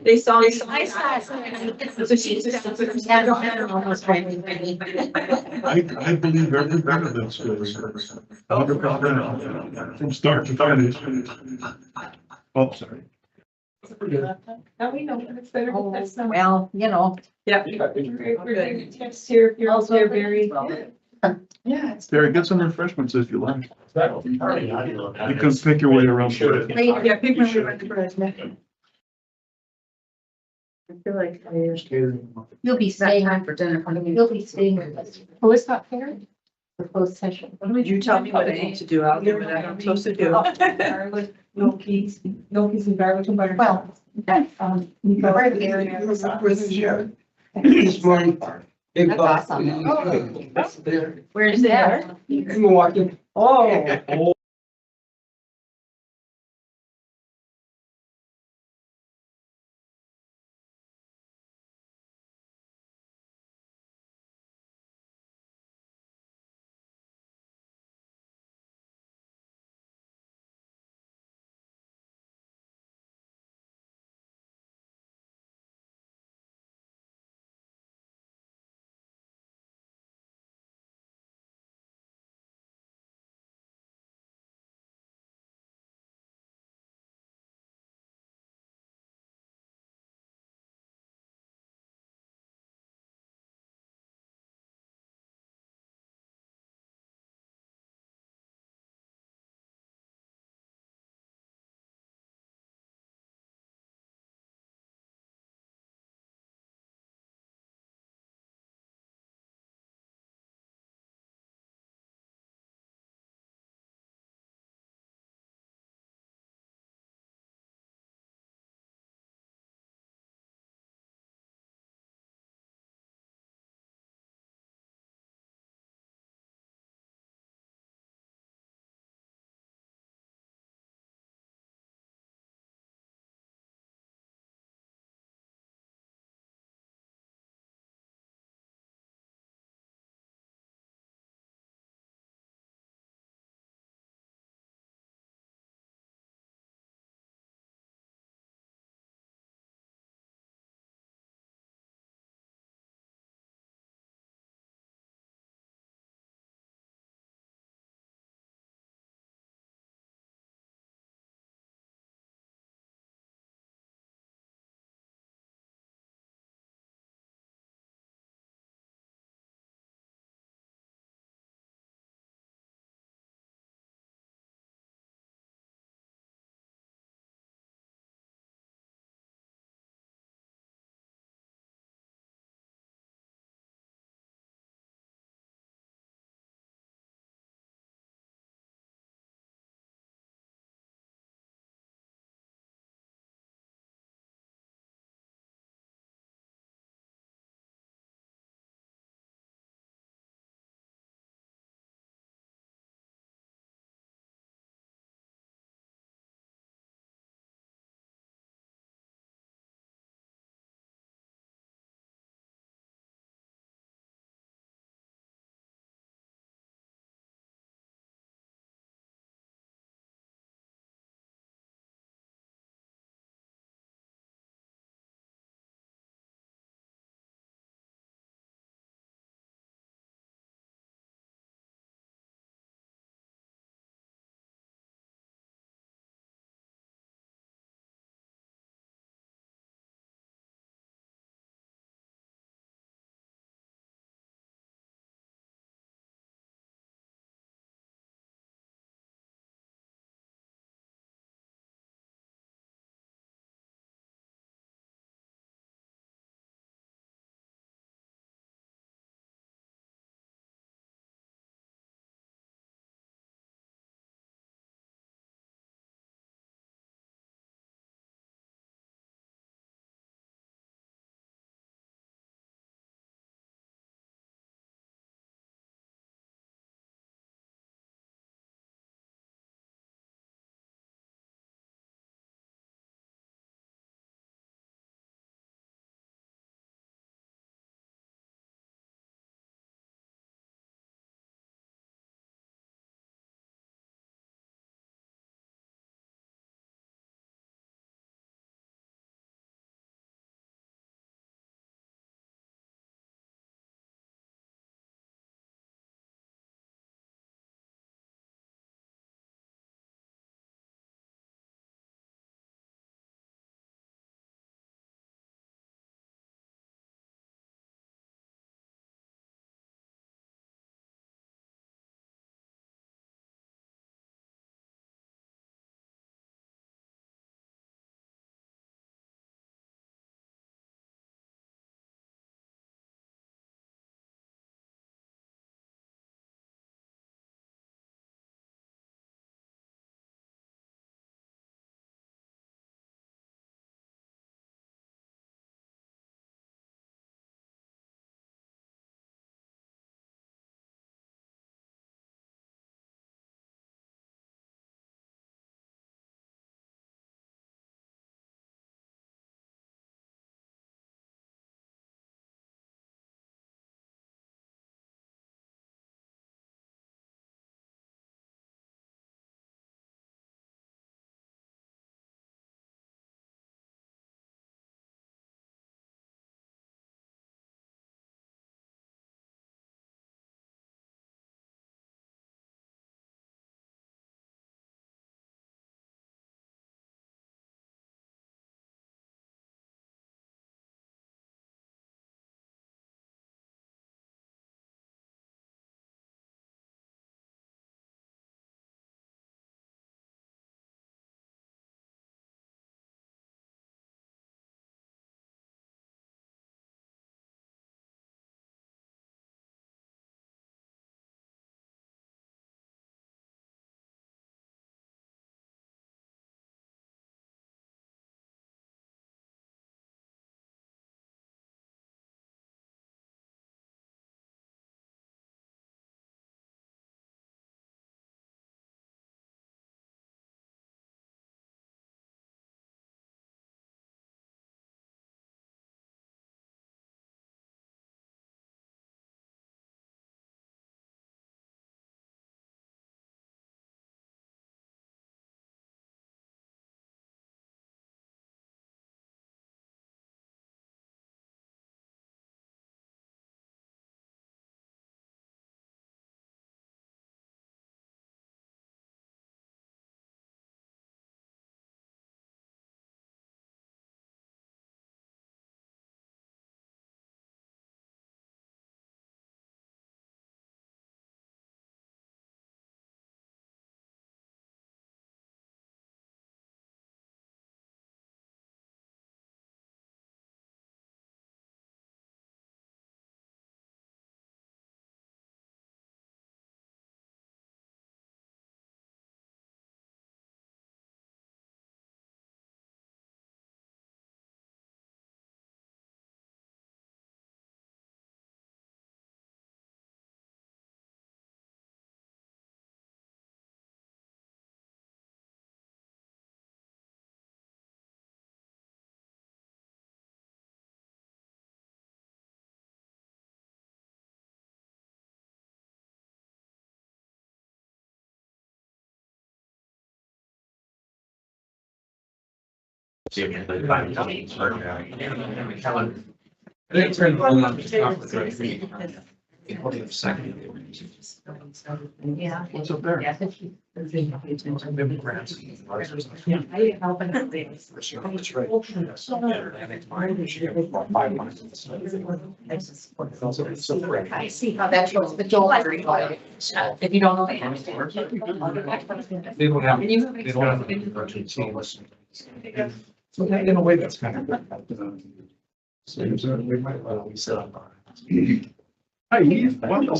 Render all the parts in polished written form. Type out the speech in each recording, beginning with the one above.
They saw me. I saw it. So she's just. I almost right. I believe every bit of that story. 100% from start to finish. Oh, sorry. Now we know it's better. Oh, That's not. well, you know. Yeah. We're good. Text here, if you're also there, Barry. Yeah, it's. Barry, get some refreshments if you like. You can pick your way around. Yeah, pick my way back to Brad. I feel like You'll be staying on for dinner. You'll be staying with us Oh, it's not fair. for closed session. You tell me what I need to do, I'll do what I'm supposed to do. Garlic, gnocchis and garlic and butter. Well, okay. You go Right. This morning. That's awesome. Where's that? Milwaukee. Oh. See if they find it. Yeah. What's up there? Yeah. I see how that shows the Joel. If you don't know. They don't have, they don't have any virtual teams. So in a way, that's kind of good. So we might let we sit on. Hi, Eve. Welcome.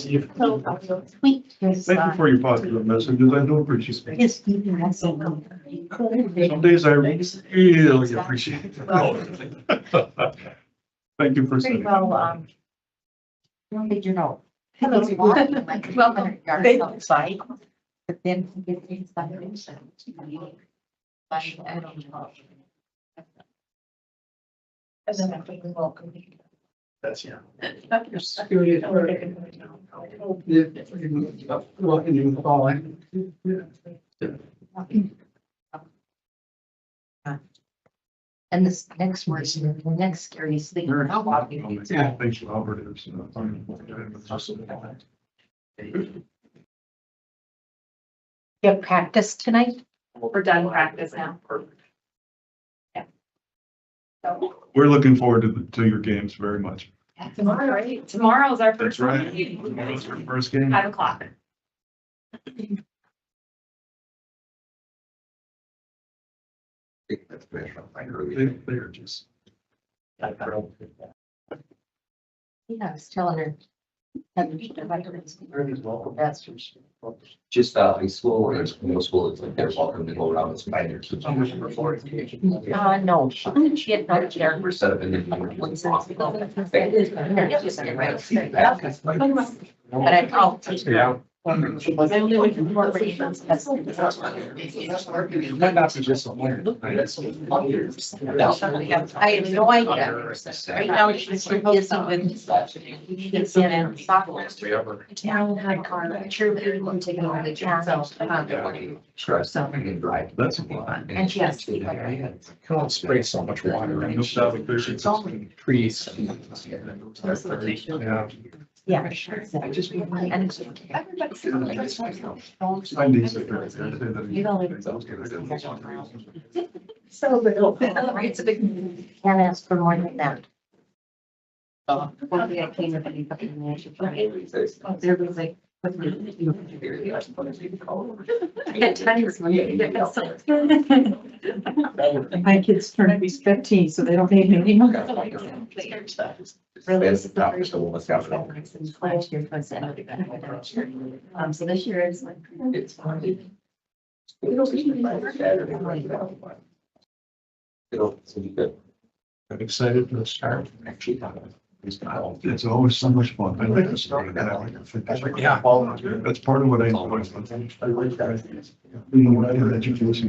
Tweet his. Thank you for your positive messages. I do appreciate it. His keeping us. Some days I really appreciate it. Thank you for Pretty saying. well, when did you know? Hello. Like 1,200 yards outside, but then he gets inside. I don't know. And then after the welcome. That's, yeah. Well, can you call in? And this next word, the next scariest thing. Yeah. Thanks, Robert. You have practice tonight? We're done practice now. We're looking forward to your games very much. Tomorrow, right? Tomorrow's our That's first right. one. That's our first game. 5:00. They're just. Yeah, I was telling her. Just high school or middle school, it's like they're welcome to go around and spend their. No, she had no chair. We're set up in the. But I called. Yeah. I only went to more reasons. Might not be just a winner. I have no idea. Right now, she's busy with. Kids in and software. Town had car, sure, we were taking all the channels. Drive. That's a lot. And she has to keep her. You don't spray so much water and No doubt there's- it's all trees. Yeah. Yeah. And Findings. you know, so little. It's a big. Can't ask for more than that. One day I came up and he fucking mentioned. There was like. I had times when. My kids turn to be 15, so they don't need me anymore. Last year was. So this year is like. It's fun. It'll be good. I'm excited for the start. Actually, It's always so much fun. I like to start it. I like to finish it. Yeah. That's part of what I enjoy. You know, in education.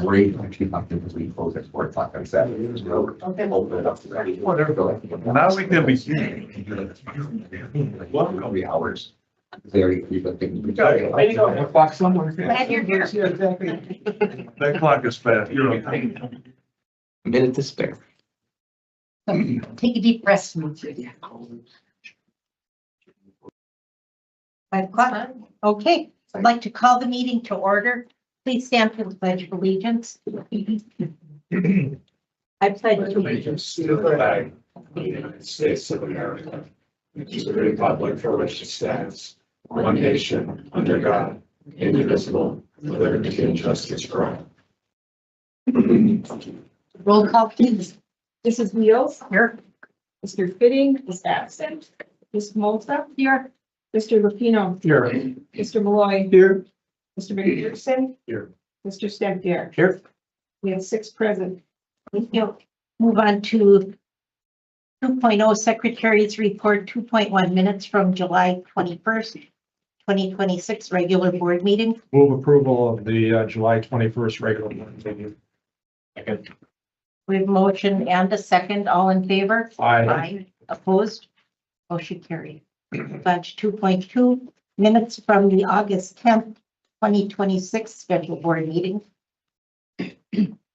Great, actually, after we close at 4:00 on Saturday. Open it up to ready. Now we can be. Well, 3 hours. Very, but they. O'clock somewhere. Glad you're here. That clock is fast. You're okay. Minute to spare. Take a deep breath. 5:00. Okay, I'd like to call the meeting to order. Please stand for the pledge of allegiance. I pledge allegiance. To the flag of the United States of America, and to the republic for which it stands, one nation, under God, indivisible, with liberty and justice for all. Roll call, please. Mrs. Wheels, Here. Mr. Fitting is absent. Ms. Molta, Here. Mr. Lupino, Here. Mr. Malloy, Here. Mr. McPherson. Here. Mr. Stempier. Here. We have 6 present. You'll move on to 2.0 Secretary's Report, 2.1 minutes from July 21st, 2026 regular board meeting. Move approval of the July 21st regular board meeting. Second. We have motion and a second. All in favor? Aye. Opposed? Motion carried. Batch 2.2 minutes from the August 10th, 2026 scheduled board meeting.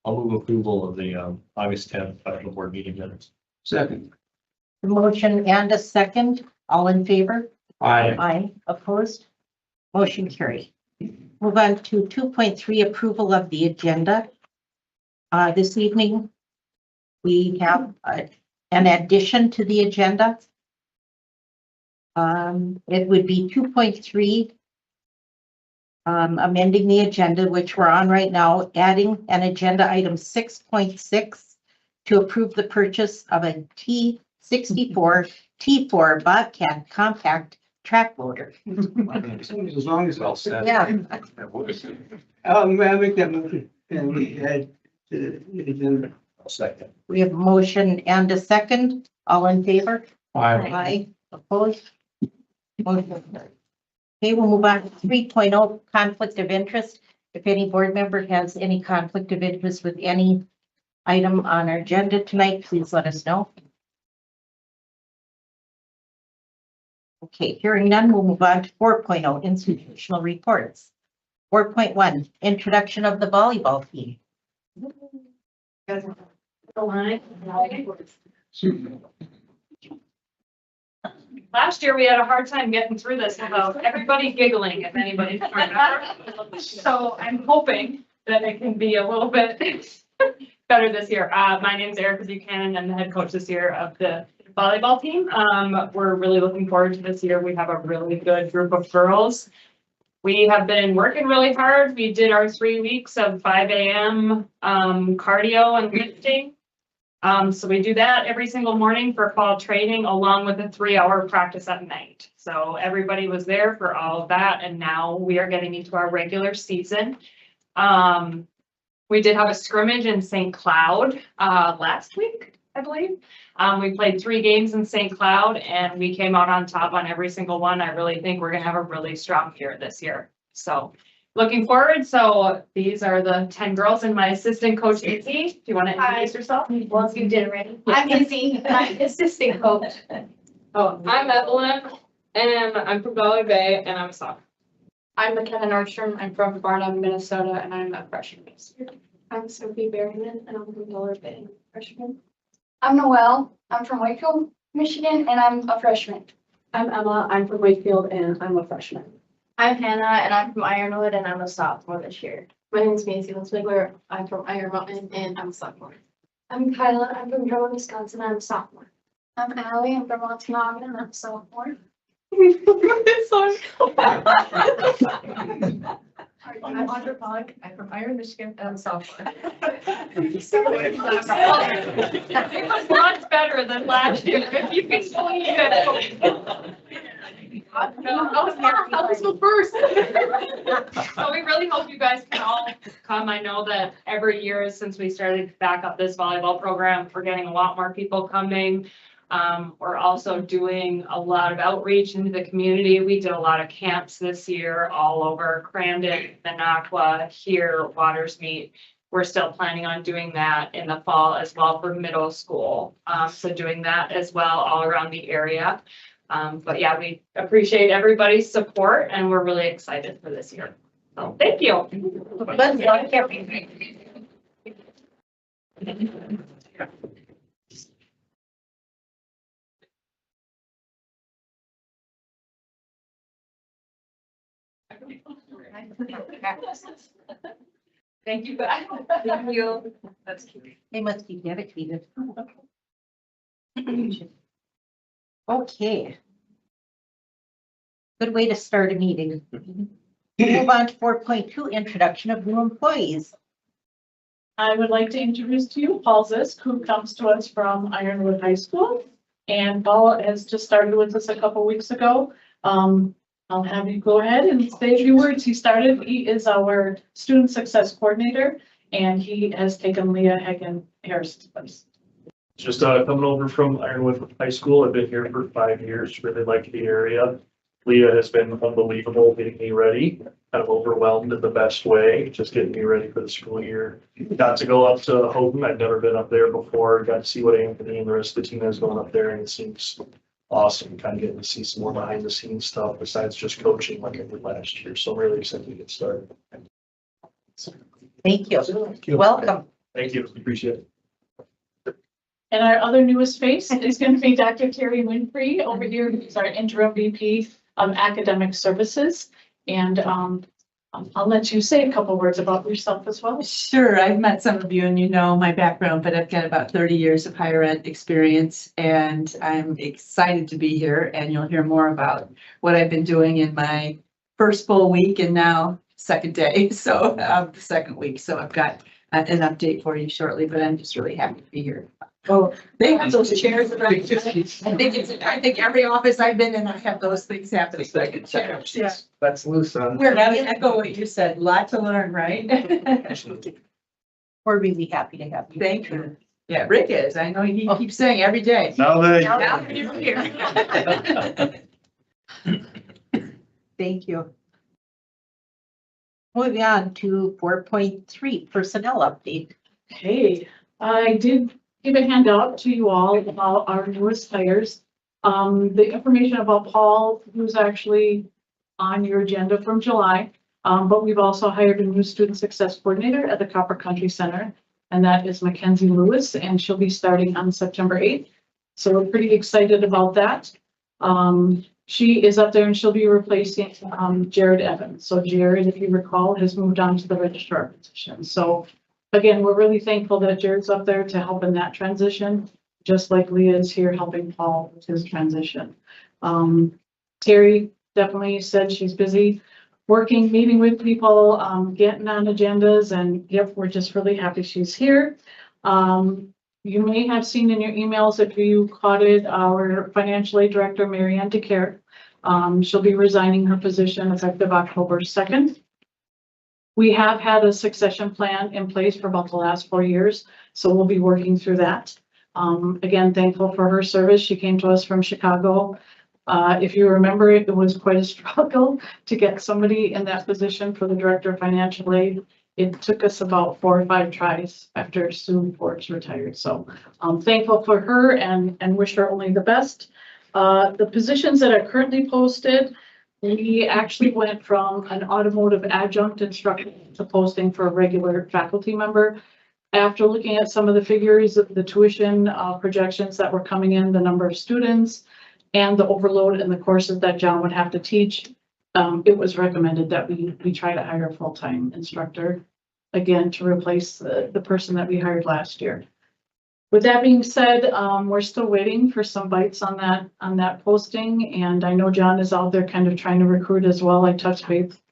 I'll move approval of the August 10th special board meeting minutes. Second. The motion and a second, all in favor? Aye. Aye, opposed? Motion carried. Move on to 2.3, approval of the agenda. This evening, we have an addition to the agenda. It would be 2.3, amending the agenda, which we're on right now, adding an agenda item 6.6 to approve the purchase of a T64 T4 Bobcat compact track loader. As long as all set. Yeah. May I make that motion? And we add to the agenda. I'll second. We have a motion and a second. All in favor? Aye. Aye. Opposed? Motion carried. Okay, we'll move on to 3.0, conflict of interest. If any board member has any conflict of interest with any item on our agenda tonight, please let us know. Okay, hearing none, we'll move on to 4.0, institutional reports. 4.1, introduction of the volleyball team. Last year, we had a hard time getting through this without everybody giggling, if anybody's remember. So I'm hoping that it can be a little bit better this year. My name's Erica Buchanan. I'm the head coach this year of the volleyball team. We're really looking forward to this year. We have a really good group of girls. We have been working really hard. We did our 3 weeks of 5 a.m. Cardio and lifting. So we do that every single morning for fall training, along with a 3-hour practice at night. So everybody was there for all of that, and now we are getting into our regular season. We did have a scrimmage in St. Cloud last week, I believe. We played 3 games in St. Cloud, and we came out on top on every single one. I really think we're gonna have a really strong year this year. So looking forward. So these are the 10 girls and my assistant coach, Izzy. Do you want to introduce yourself? Well, you did already. I'm Izzy, I'm assistant coach. Oh, I'm Evelyn, and I'm from Valley Bay, and I'm a sophomore. I'm McKenna Nordstrom, I'm from Barnum, Minnesota, and I'm a freshman this year. I'm Sophie Berryman, and I'm from Dollar Bay, freshman. I'm Noelle, I'm from Wakefield, Michigan, and I'm a freshman. I'm Emma, I'm from Wakefield, and I'm a freshman. I'm Hannah, and I'm from Ironwood, and I'm a sophomore this year. My name is Macy Linswigler, I'm from Iron Mountain, and I'm a sophomore. I'm Kyla, I'm from Drummond, Wisconsin, and I'm a sophomore. I'm Allie, I'm from Montanoggan, and I'm a sophomore. I'm Audra Pog, I'm from Iron, Michigan, and I'm a sophomore. It was much better than last year, if you can believe it. I was the first. So we really hope you guys can all come. I know that every year since we started back up this volleyball program, we're getting a lot more people coming. We're also doing a lot of outreach into the community. We did a lot of camps this year all over Crandon, Minocqua, here, Watersmeet. We're still planning on doing that in the fall as well for middle school. So doing that as well all around the area. But yeah, we appreciate everybody's support and we're really excited for this year. So thank you. Good luck, everybody. Thank you, guys. Thank you. That's cute. They must be dedicated. Okay. Good way to start a meeting. Move on to 4.2, introduction of new employees. I would like to introduce to you Paul Zisk, who comes to us from Ironwood High School. And Paul has just started with us a couple weeks ago. I'll have you go ahead and say a few words. He is our student success coordinator, and he has taken Leah Hagen Harris's place. Just coming over from Ironwood High School. I've been here for 5 years, really like the area. Leah has been unbelievable getting me ready, kind of overwhelmed in the best way, just getting me ready for the school year. Got to go up to Houghton. I'd never been up there before. Got to see what Anthony and the rest of the team is going up there, and it seems awesome, kind of getting to see some more behind the scenes stuff besides just coaching like I did last year. So I'm really excited to get started. Thank you. Welcome. Thank you, appreciate it. And our other newest face is going to be Dr. Terry Winfrey over here, who's our interim VP of Academic Services. And I'll let you say a couple words about yourself as well. Sure, I've met some of you and you know my background, but I've got about 30 years of higher ed experience and I'm excited to be here and you'll hear more about what I've been doing in my first full week and now second day, so the second week. So I've got an update for you shortly, but I'm just really happy to be here. Oh, they have those chairs around. I think every office I've been in, I have those things happening. Yeah. That's loose on. We're gonna echo what you said, lot to learn, right? We're really happy to have you. Thank you. Yeah, Rick is. I know he keeps saying every day. Now they. Now that you're here. Thank you. Moving on to 4.3, personnel update. Okay, I did give a handout to you all about our newest hires. The information about Paul, who's actually on your agenda from July. But we've also hired a new student success coordinator at the Copper Country Center, and that is Mackenzie Lewis, and she'll be starting on September 8th. So we're pretty excited about that. She is up there and she'll be replacing Jared Evans. So Jared, if you recall, has moved on to the registrar position. So again, we're really thankful that Jared's up there to help in that transition, just like Leah is here helping Paul with his transition. Terry definitely said she's busy working, meeting with people, getting on agendas, and yep, we're just really happy she's here. You may have seen in your emails, if you caught it, our financial aid director, Marianne DeCare. She'll be resigning her position effective October 2nd. We have had a succession plan in place for about the last 4 years, so we'll be working through that. Again, thankful for her service. She came to us from Chicago. If you remember, it was quite a struggle to get somebody in that position for the director of financial aid. It took us about 4 or 5 tries after Sue Forbes retired. So I'm thankful for her and wish her only the best. The positions that are currently posted, we actually went from an automotive adjunct instructor to posting for a regular faculty member. After looking at some of the figures, the tuition projections that were coming in, the number of students, and the overload in the courses that John would have to teach, it was recommended that we try to hire a full-time instructor, again, to replace the person that we hired last year. With that being said, we're still waiting for some bites on that posting, and I know John is out there kind of trying to recruit as well. I touched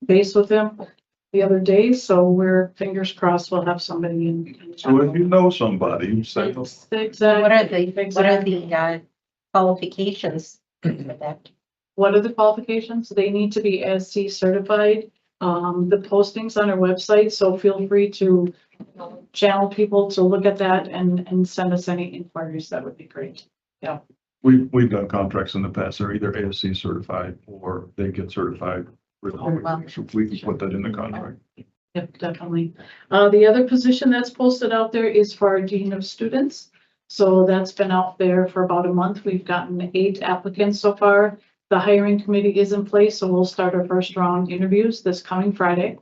base with him the other day, so we're fingers crossed we'll have somebody in. So if you know somebody, you say, Exactly. What are the qualifications for that? What are the qualifications? They need to be SC certified. The postings on our website, so feel free to channel people to look at that and send us any inquiries. That would be great. Yeah. we've done contracts in the past, they're either ASC certified or they get certified. Really quickly. So we can put that in the contract. Yep, definitely. The other position that's posted out there is for our Dean of Students. So that's been out there for about a month. We've gotten 8 applicants so far. The hiring committee is in place, so we'll start our first round interviews this coming Friday.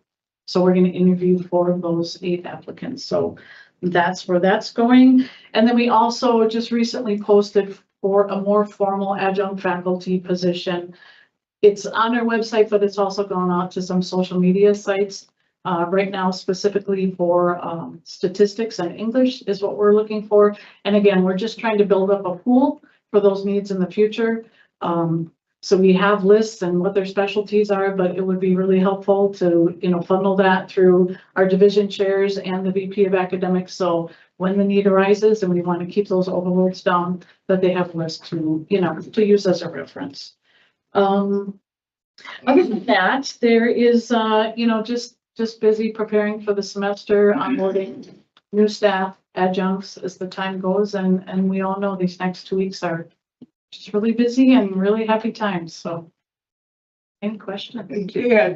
So we're going to interview 4 of those 8 applicants. So that's where that's going. And then we also just recently posted for a more formal adjunct faculty position. It's on our website, but it's also gone out to some social media sites. Right now, specifically for statistics and English is what we're looking for. And again, we're just trying to build up a pool for those needs in the future. So we have lists and what their specialties are, but it would be really helpful to, funnel that through our division chairs and the VP of academics. So when the need arises and we want to keep those overloads down, that they have lists to, to use as a reference. Other than that, there is, just busy preparing for the semester, onboarding new staff, adjuncts as the time goes. And we all know these next 2 weeks are just really busy and really happy times. So any questions? Yeah,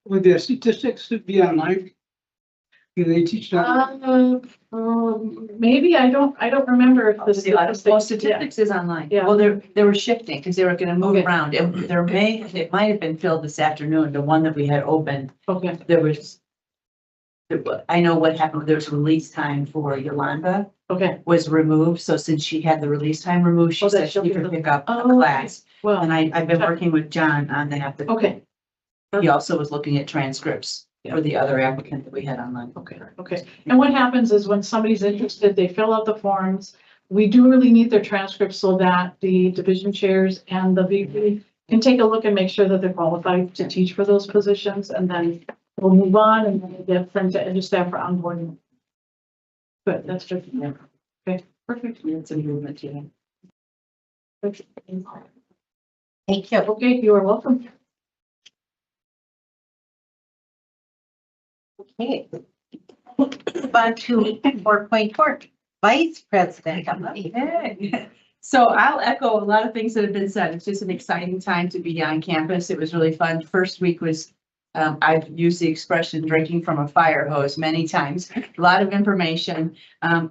would the statistics be online? Do they teach that? Maybe, I don't remember if the Most statistics. statistics is online. Yeah. Well, they were shifting because they were gonna move Okay. around. It might have been filled this afternoon, the one that we had open. Okay, There was. I know what happened. There was release time for Yolanda okay, was removed. So since she had the release time removed, she Oh, that said she'll she be could the- pick up a Oh, class. well, And I've been working with John on that. but okay, He also was looking at transcripts for the other applicant that we had online. okay. And what happens is when somebody's interested, they fill out the forms. We do really need their transcripts so that the division chairs and the VP can take a look and make sure that they're qualified to teach for those positions, and then we'll move on and then get sent to EDU staff for onboarding. Good, that's good. Yeah. Okay, perfect. It's a movement, yeah. Thank you. Okay, you are welcome. Okay. Move on to 4.4, Vice President. Okay. So I'll echo a lot of things that have been said. It's just an exciting time to be on campus. It was really fun. First week was, I've used the expression drinking from a fire hose many times. A lot of information,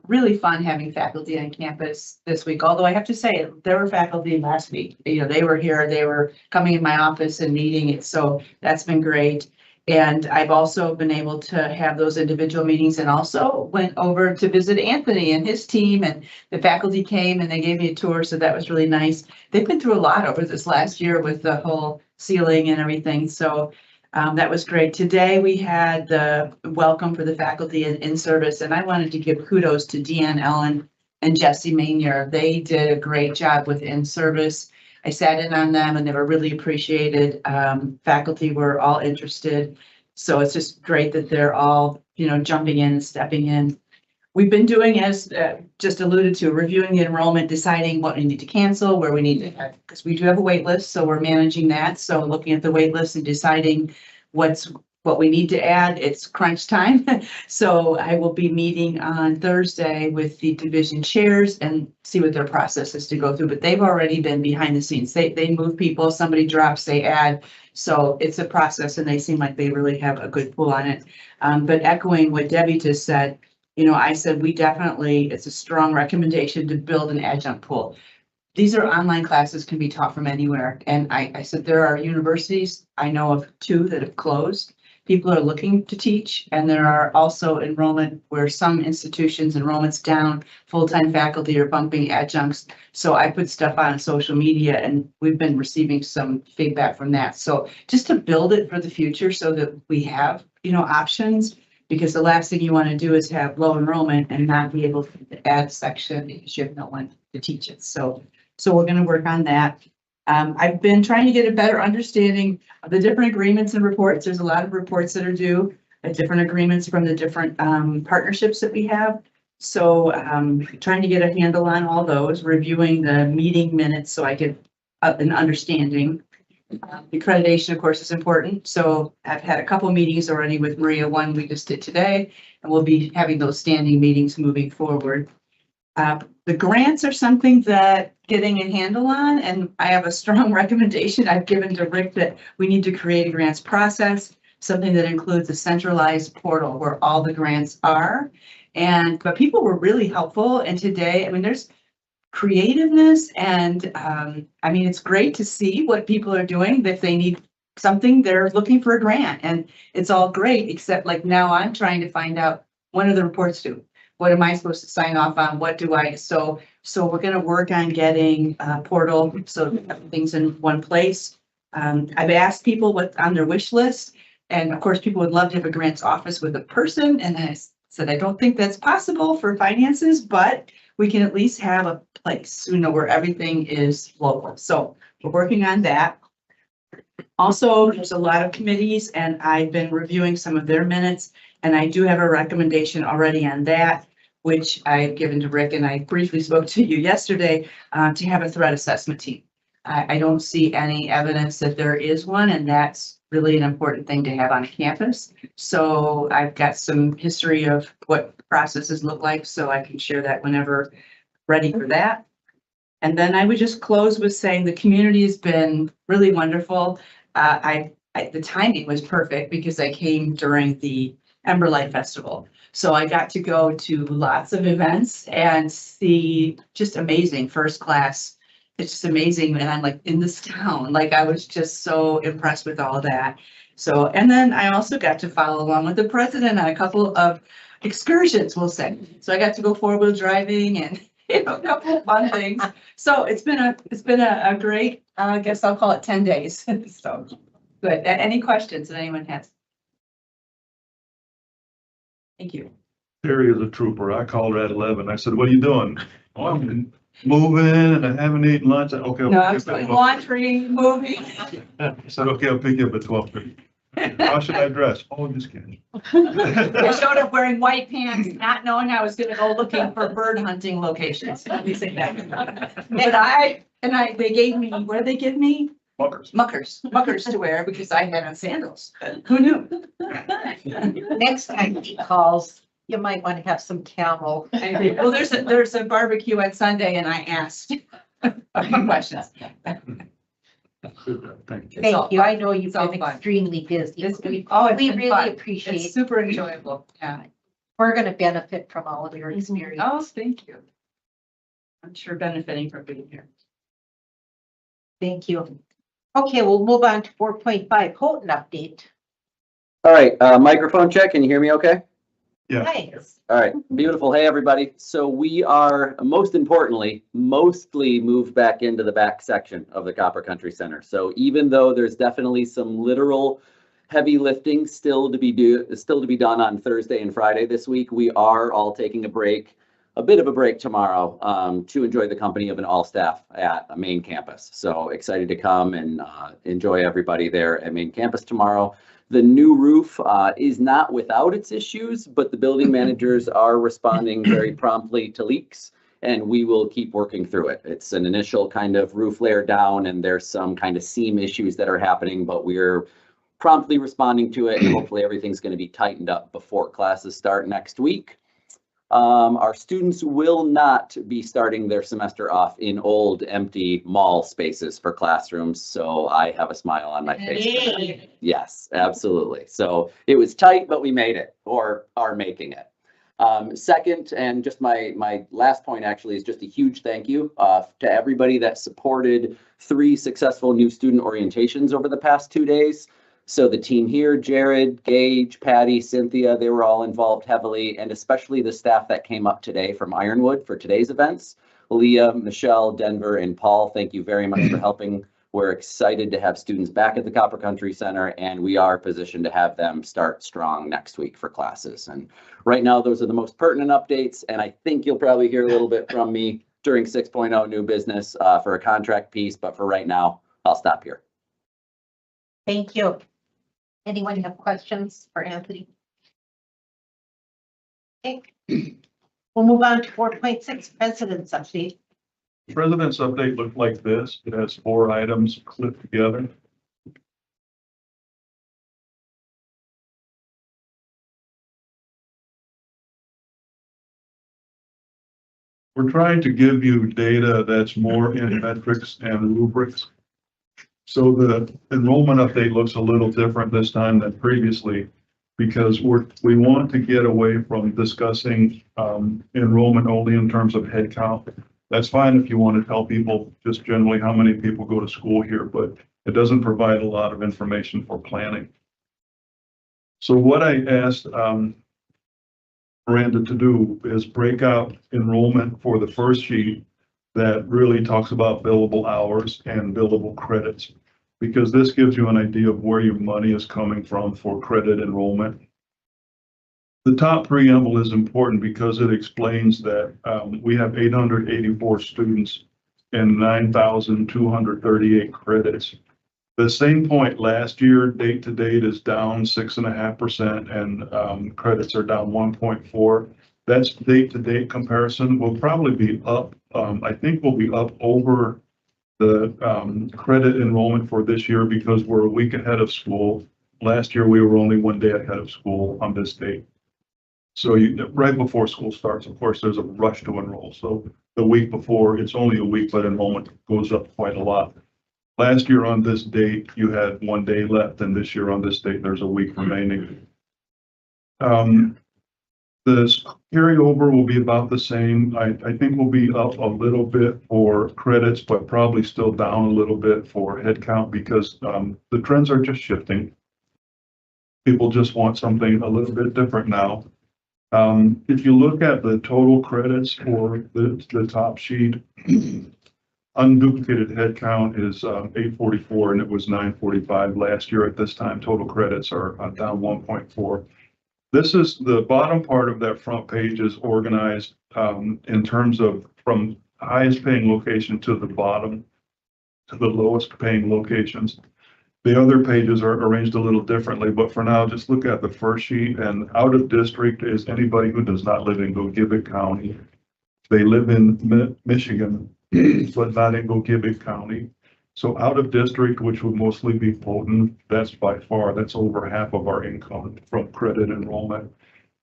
really fun having faculty on campus this week. Although I have to say, there were faculty last week. You know, they were here, they were coming in my office and meeting it. So that's been great. And I've also been able to have those individual meetings and also went over to visit Anthony and his team, and the faculty came and they gave me a tour. So that was really nice. They've been through a lot over this last year with the whole ceiling and everything. So that was great. Today we had the welcome for the faculty in service, and I wanted to give kudos to Deanne Ellen and Jesse Manier. They did a great job with in service. I sat in on them and they were really appreciated. Faculty were all interested. So it's just great that they're all, jumping in and stepping in. We've been doing, as just alluded to, reviewing the enrollment, deciding what we need to cancel, where we need to have, because we do have a wait list, so we're managing that. So looking at the wait list and deciding what we need to add. It's crunch time. So I will be meeting on Thursday with the division chairs and see what their process is to go through, but they've already been behind the scenes. They move people, somebody drops, they add. So it's a process and they seem like they really have a good pull on it. But echoing what Debbie just said, I said, it's a strong recommendation to build an adjunct pool. These are online classes, can be taught from anywhere. And I said, there are universities, I know of 2 that have closed. People are looking to teach, and there are also enrollment where some institutions enrollment's down, full-time faculty are bumping adjuncts. So I put stuff on social media and we've been receiving some feedback from that. So just to build it for the future so that we have, options, because the last thing you want to do is have low enrollment and not be able to add a section because you have no one to teach it. So we're going to work on that. I've been trying to get a better understanding of the different agreements and reports. There's a lot of reports that are due, different agreements from the different partnerships that we have. So trying to get a handle on all those, reviewing the meeting minutes so I get an understanding. The accreditation, of course, is important. So I've had a couple meetings already with Maria, one we just did today, and we'll be having those standing meetings moving forward. The grants are something that getting a handle on, and I have a strong recommendation I've given to Rick that we need to create a grants process, something that includes a centralized portal where all the grants are. But people were really helpful. And today, there's creativeness and it's great to see what people are doing. If they need something, they're looking for a grant, and it's all great, except like now I'm trying to find out what are the reports due? What am I supposed to sign off on? What do I, so we're going to work on getting a portal so everything's in one place. I've asked people what's on their wish list, and of course people would love to have a grants office with a person, and I said I don't think that's possible for finances, but we can at least have a place, where everything is local. So we're working on that. Also, there's a lot of committees, and I've been reviewing some of their minutes, and I do have a recommendation already on that, which I've given to Rick, and I briefly spoke to you yesterday, to have a threat assessment team. I don't see any evidence that there is one, and that's really an important thing to have on campus. So I've got some history of what processes look like, so I can share that whenever ready for that. And then I would just close with saying the community has been really wonderful. The timing was perfect because I came during the Ember Light Festival. So I got to go to lots of events and see just amazing first class. It's just amazing. And I'm like in this town, like I was just so impressed with all that. So, and then I also got to follow along with the president on a couple of excursions, we'll say. So I got to go 4-wheel driving and, a couple of fun things. So it's been a great, I guess I'll call it 10 days. So, good. Any questions that anyone has? Thank you. Terry is a trooper. I called her at 11. I said, what are you doing? Oh, I'm moving and I haven't eaten lunch. Okay. No, I was doing laundry, moving. I said, okay, I'll pick you up at 12:30. How should I dress? Oh, just kidding. I showed up wearing white pants, not knowing I was gonna go looking for bird hunting locations. Let me say that. But they gave me, what did they give me? Muckers. Muckers to wear because I had on sandals. Who knew? Next time he calls, you might want to have some camel. Well, there's a barbecue on Sunday and I asked a few questions. Thank you. Thank you. I know you've It's all been fun. extremely busy. It's We been really fun. appreciate, It's super enjoyable. Yeah. we're going to benefit from all of your experience. Oh, thank you. I'm sure benefiting from being here. Thank you. Okay, we'll move on to 4.5, Houghton update. All right, microphone check. Can you hear me okay? Yeah. Nice. All right, beautiful. Hey, everybody. So we are, most importantly, mostly moved back into the back section of the Copper Country Center. So even though there's definitely some literal heavy lifting still to be done on Thursday and Friday this week, we are all taking a bit of a break tomorrow to enjoy the company of an all staff at a main campus. So excited to come and enjoy everybody there at main campus tomorrow. The new roof is not without its issues, but the building managers are responding very promptly to leaks, and we will keep working through it. It's an initial kind of roof layer down, and there's some kind of seam issues that are happening, but we're promptly responding to it, and hopefully everything's going to be tightened up before classes start next week. Our students will not be starting their semester off in old, empty mall spaces for classrooms, so I have a smile on my face. Yes, absolutely. So it was tight, but we made it, or are making it. Second, and just my last point actually is just a huge thank you to everybody that supported 3 successful new student orientations over the past 2 days. So the team here, Jared, Gage, Patty, Cynthia, they were all involved heavily, and especially the staff that came up today from Ironwood for today's events. Leah, Michelle, Denver, and Paul, thank you very much for helping. We're excited to have students back at the Copper Country Center, and we are positioned to have them start strong next week for classes. And right now, those are the most pertinent updates, and I think you'll probably hear a little bit from me during 6.0 new business for a contract piece, but for right now, I'll stop here. Thank you. Anyone have questions for Anthony? Okay. We'll move on to 4.6, President's update. President's update looked like this. It has 4 items clipped together. We're trying to give you data that's more in metrics and rubrics. So the enrollment update looks a little different this time than previously because we want to get away from discussing enrollment only in terms of head count. That's fine if you want to tell people just generally how many people go to school here, but it doesn't provide a lot of information for planning. So what I asked Miranda to do is break out enrollment for the first sheet that really talks about billable hours and billable credits, because this gives you an idea of where your money is coming from for credit enrollment. The top preamble is important because it explains that we have 884 students and 9,238 credits. The same point last year, date to date is down 6.5% and credits are down 1.4. That's date to date comparison. We'll probably be up. I think we'll be up over the credit enrollment for this year because we're a week ahead of school. Last year, we were only 1 day ahead of school on this date. So right before school starts, of course, there's a rush to enroll. So the week before, it's only a week, but enrollment goes up quite a lot. Last year on this date, you had 1 day left, and this year on this date, there's a week remaining. The The carryover will be about the same. I think we'll be up a little bit for credits, but probably still down a little bit for headcount because the trends are just shifting. People just want something a little bit different now. If you look at the total credits for the top sheet, unduplicated headcount is 844 and it was 945 last year at this time. Total credits are down 1.4. This is the bottom part of that front page is organized in terms of from highest paying location to the bottom to the lowest paying locations. The other pages are arranged a little differently, but for now, just look at the first sheet, and out of district is anybody who does not live in Gogebic County. They live in Michigan, but not in Gogebic County. So out of district, which would mostly be Fulton, that's over half of our income from credit enrollment.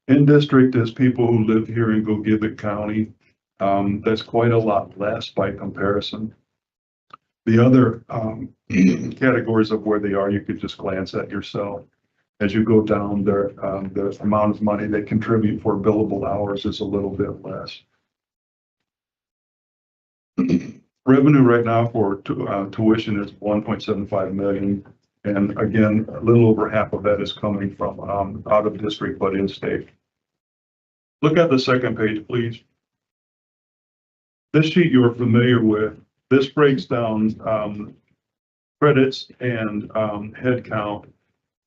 In district is people who live here in Gogebic County. That's quite a lot less by comparison. The other categories of where they are, you could just glance at yourself. As you go down there, the amount of money they contribute for billable hours is a little bit less. Revenue right now for tuition is 1.75 million. And again, a little over half of that is coming from out of district, but in state. Look at the second page, please. This sheet you're familiar with. This breaks down credits and head count.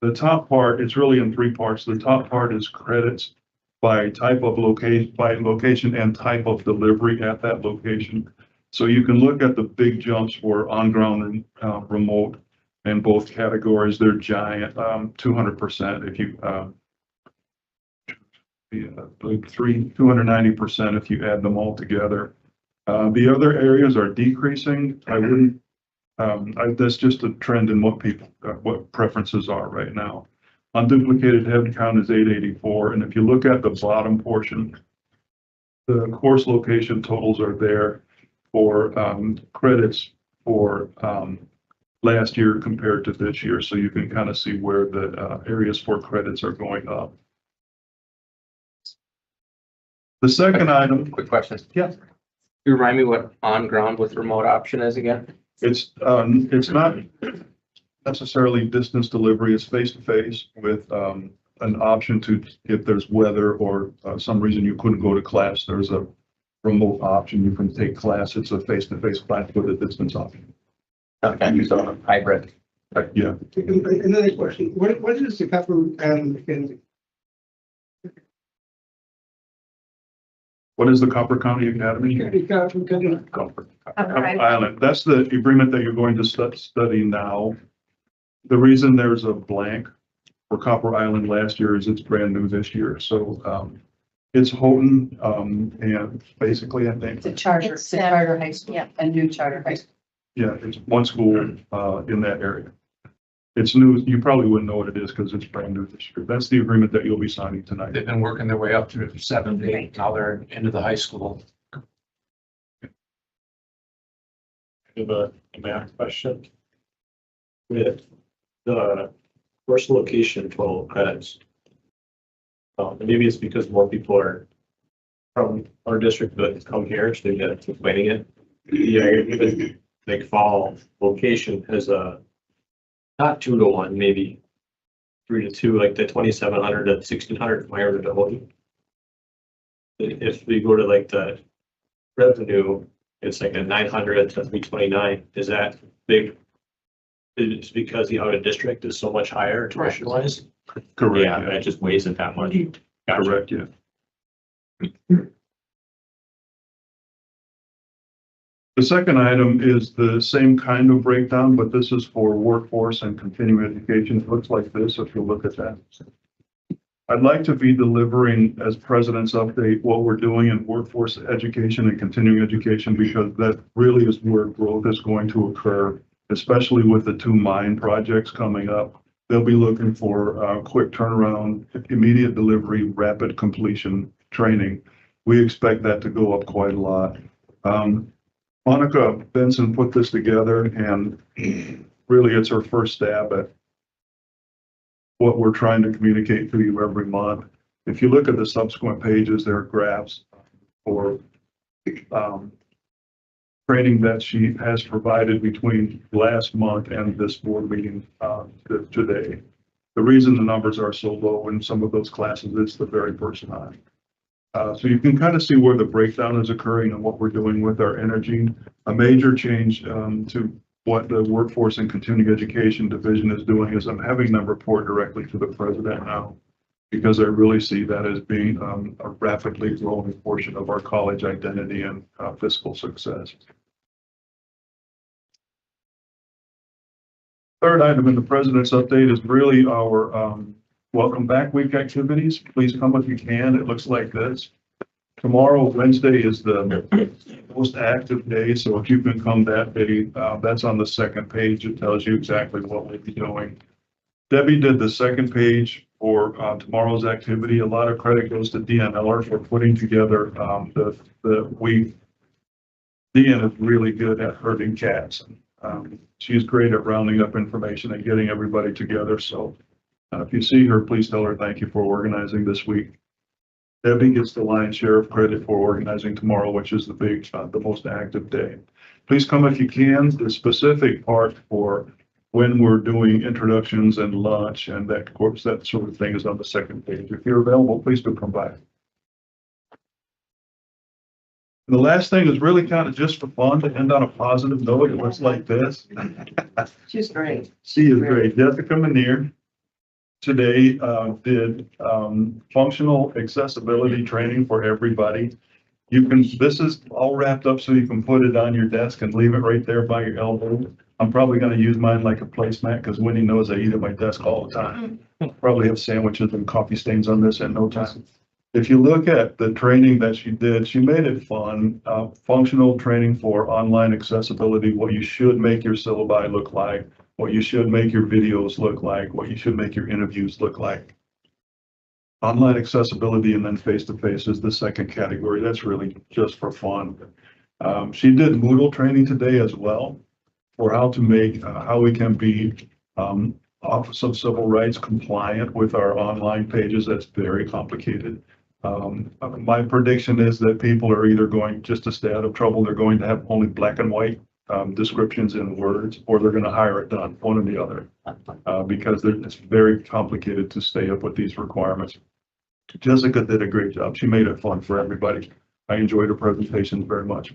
The top part, it's really in three parts. The top part is credits by type of location and type of delivery at that location. So you can look at the big jumps for on-ground and remote in both categories. They're giant, 200% if you, 290% if you add them all together. The other areas are decreasing. I wouldn't, that's just a trend in what preferences are right now. Unduplicated head count is 884. And if you look at the bottom portion, the course location totals are there for credits for last year compared to this year. So you can kind of see where the areas for credits are going up. The second item. Quick question. Yeah. You remind me what on ground with remote option is again? It's not necessarily distance delivery. It's face to face with an option to, if there's weather or some reason you couldn't go to class, there's a remote option. You can take class. It's a face to face class with a distance option. Okay, so hybrid. Yeah. Another question, what is the Copper Island Mackenzie? What is the Copper County Academy? Copper Island. That's the agreement that you're going to study now. The reason there's a blank for Copper Island last year is it's brand new this year. So it's Houghton and basically I think. It's a charter high school, yeah. a new charter high school. Yeah, it's one school in that area. It's new. You probably wouldn't know what it is because it's brand new this year. That's the agreement that you'll be signing tonight. They've been working their way up to 7 to 8. Now they're into the high school. I have a math question. With the course location total credits, maybe it's because more people are from our district that come here, so they're explaining it. Yeah, even like fall location has a not 2 to 1, maybe 3 to 2, like the 2,700 to 1,600 higher to Houghton. If we go to like the revenue, it's like a 900 to 329. Is that big? It's because the out of district is so much higher tuition wise. Correct. Yeah, that just weighs it that much. Gotcha. Correct. Yeah. The second item is the same kind of breakdown, but this is for workforce and continuing education. It looks like this if you look at that. I'd like to be delivering as president's update what we're doing in workforce education and continuing education, because that really is where growth is going to occur, especially with the 2 mine projects coming up. They'll be looking for quick turnaround, immediate delivery, rapid completion training. We expect that to go up quite a lot. Monica Benson put this together, and really it's her first stab at what we're trying to communicate to you every month. If you look at the subsequent pages, there are graphs for training that she has provided between last month and this board meeting today. The reason the numbers are so low in some of those classes is the very first time. So you can kind of see where the breakdown is occurring and what we're doing with our energy. A major change to what the Workforce and Continuing Education Division is doing is I'm having them report directly to the president now, because I really see that as being a rapidly growing portion of our college identity and fiscal success. Third item in the president's update is really our welcome back week activities. Please come if you can. It looks like this. Tomorrow, Wednesday, is the most active day. So if you can come that day, that's on the second page. It tells you exactly what we'll be doing. Debbie did the second page for tomorrow's activity. A lot of credit goes to Deanne Eller for putting together the week. Deanne is really good at herding cats. She's great at rounding up information and getting everybody together. So if you see her, please tell her thank you for organizing this week. Debbie gets the lion's share of credit for organizing tomorrow, which is the most active day. Please come if you can. The specific part for when we're doing introductions and lunch and that sort of thing is on the second page. If you're available, please do come by. And the last thing is really kind of just for fun to end on a positive note. It looks like this. She's great. She is great. Jessica Manier today did functional accessibility training for everybody. This is all wrapped up so you can put it on your desk and leave it right there by your elbow. I'm probably going to use mine like a placemat because Winnie knows I eat at my desk all the time. Probably have sandwiches and coffee stains on this in no time. If you look at the training that she did, she made it fun. Functional training for online accessibility, what you should make your syllabi look like, what you should make your videos look like, what you should make your interviews look like. Online accessibility and then face-to-face is the second category. That's really just for fun. She did Moodle training today as well for how to make, how we can be Office of Civil Rights compliant with our online pages. That's very complicated. My prediction is that people are either going, just to stay out of trouble, they're going to have only black and white descriptions in words, or they're going to hire it done, one or the other, because it's very complicated to stay up with these requirements. Jessica did a great job. She made it fun for everybody. I enjoyed her presentation very much.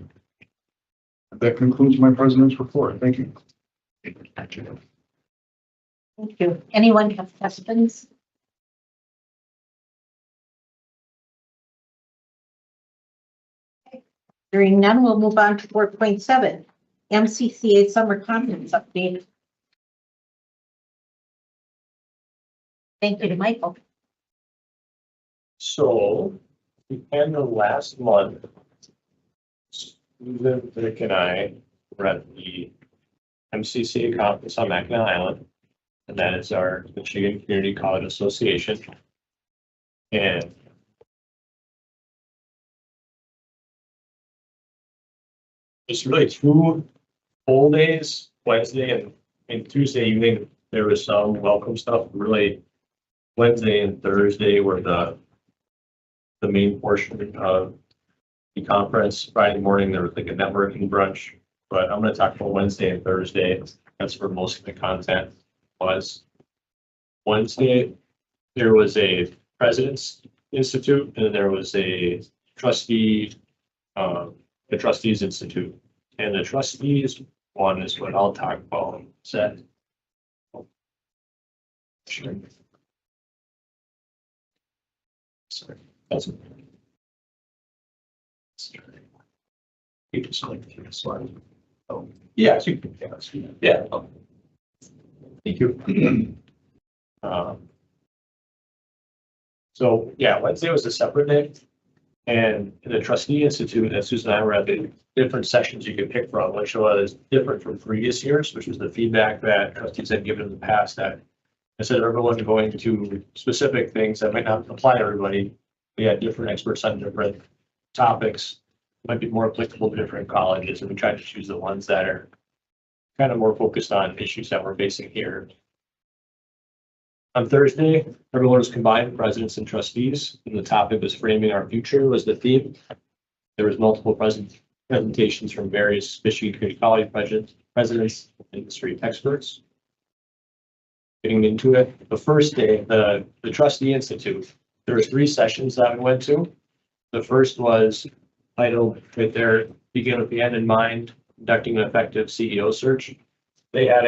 That concludes my president's report. Thank you. Thank you. Anyone have questions? Hearing none, we'll move on to 4.7, MCCA Summer Conference Update. Thank you to Michael. So, the end of last month, Susan, Vic, and I were at the MCCA conference on Mackinac Island, and that is our Michigan Community College Association. And it's really 2 full days, Wednesday and Tuesday evening. There was some welcome stuff. Really, Wednesday and Thursday were the main portion of the conference. Friday morning, there was like a networking brunch, but I'm going to talk about Wednesday and Thursday. That's where most of the content was. Wednesday, there was a President's Institute, and there was a trustee, the Trustees Institute. And the Trustees one is what I'll talk about. Sure. Sorry. That's okay. You can select the slide. Oh, yes, you can. Yeah. Thank you. So yeah, Wednesday was a separate day, and in the Trustee Institute, and Susan and I were at the different sessions you could pick from, which was different from previous years, which was the feedback that trustees had given in the past, that instead of everyone going to specific things that might not apply to everybody, we had different experts on different topics, might be more applicable to different colleges, and we tried to choose the ones that are kind of more focused on issues that we're facing here. On Thursday, everyone was combined, presidents and trustees, and the topic was framing our future was the theme. There was multiple presentations from various Michigan Community College presidents and industry experts. Getting into it, the first day, the Trustee Institute, there was 3 sessions that we went to. The first was titled right there, Begin with the End in Mind, Conducting an Effective CEO Search. They had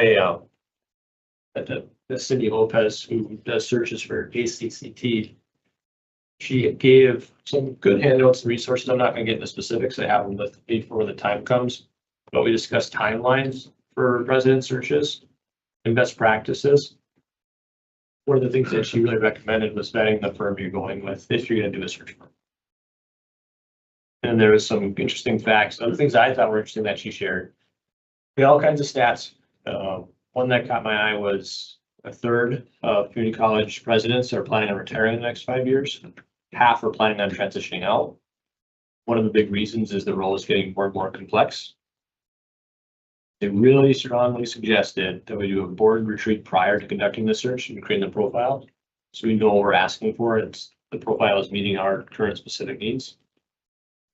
the Cindy Lopez, who does searches for ACCT. She gave some good handouts and resources. I'm not going to get into specifics. I have them with me for when the time comes, but we discussed timelines for president searches and best practices. One of the things that she really recommended was vetting the firm you're going with if you're going to do a search firm. And there was some interesting facts, other things I thought were interesting that she shared. We had all kinds of stats. One that caught my eye was a third of community college presidents are planning on retiring in the next 5 years. Half are planning on transitioning out. One of the big reasons is the role is getting more and more complex. They really strongly suggested that we do a board retreat prior to conducting the search and creating the profile. So we know what we're asking for. The profile is meeting our current specific needs.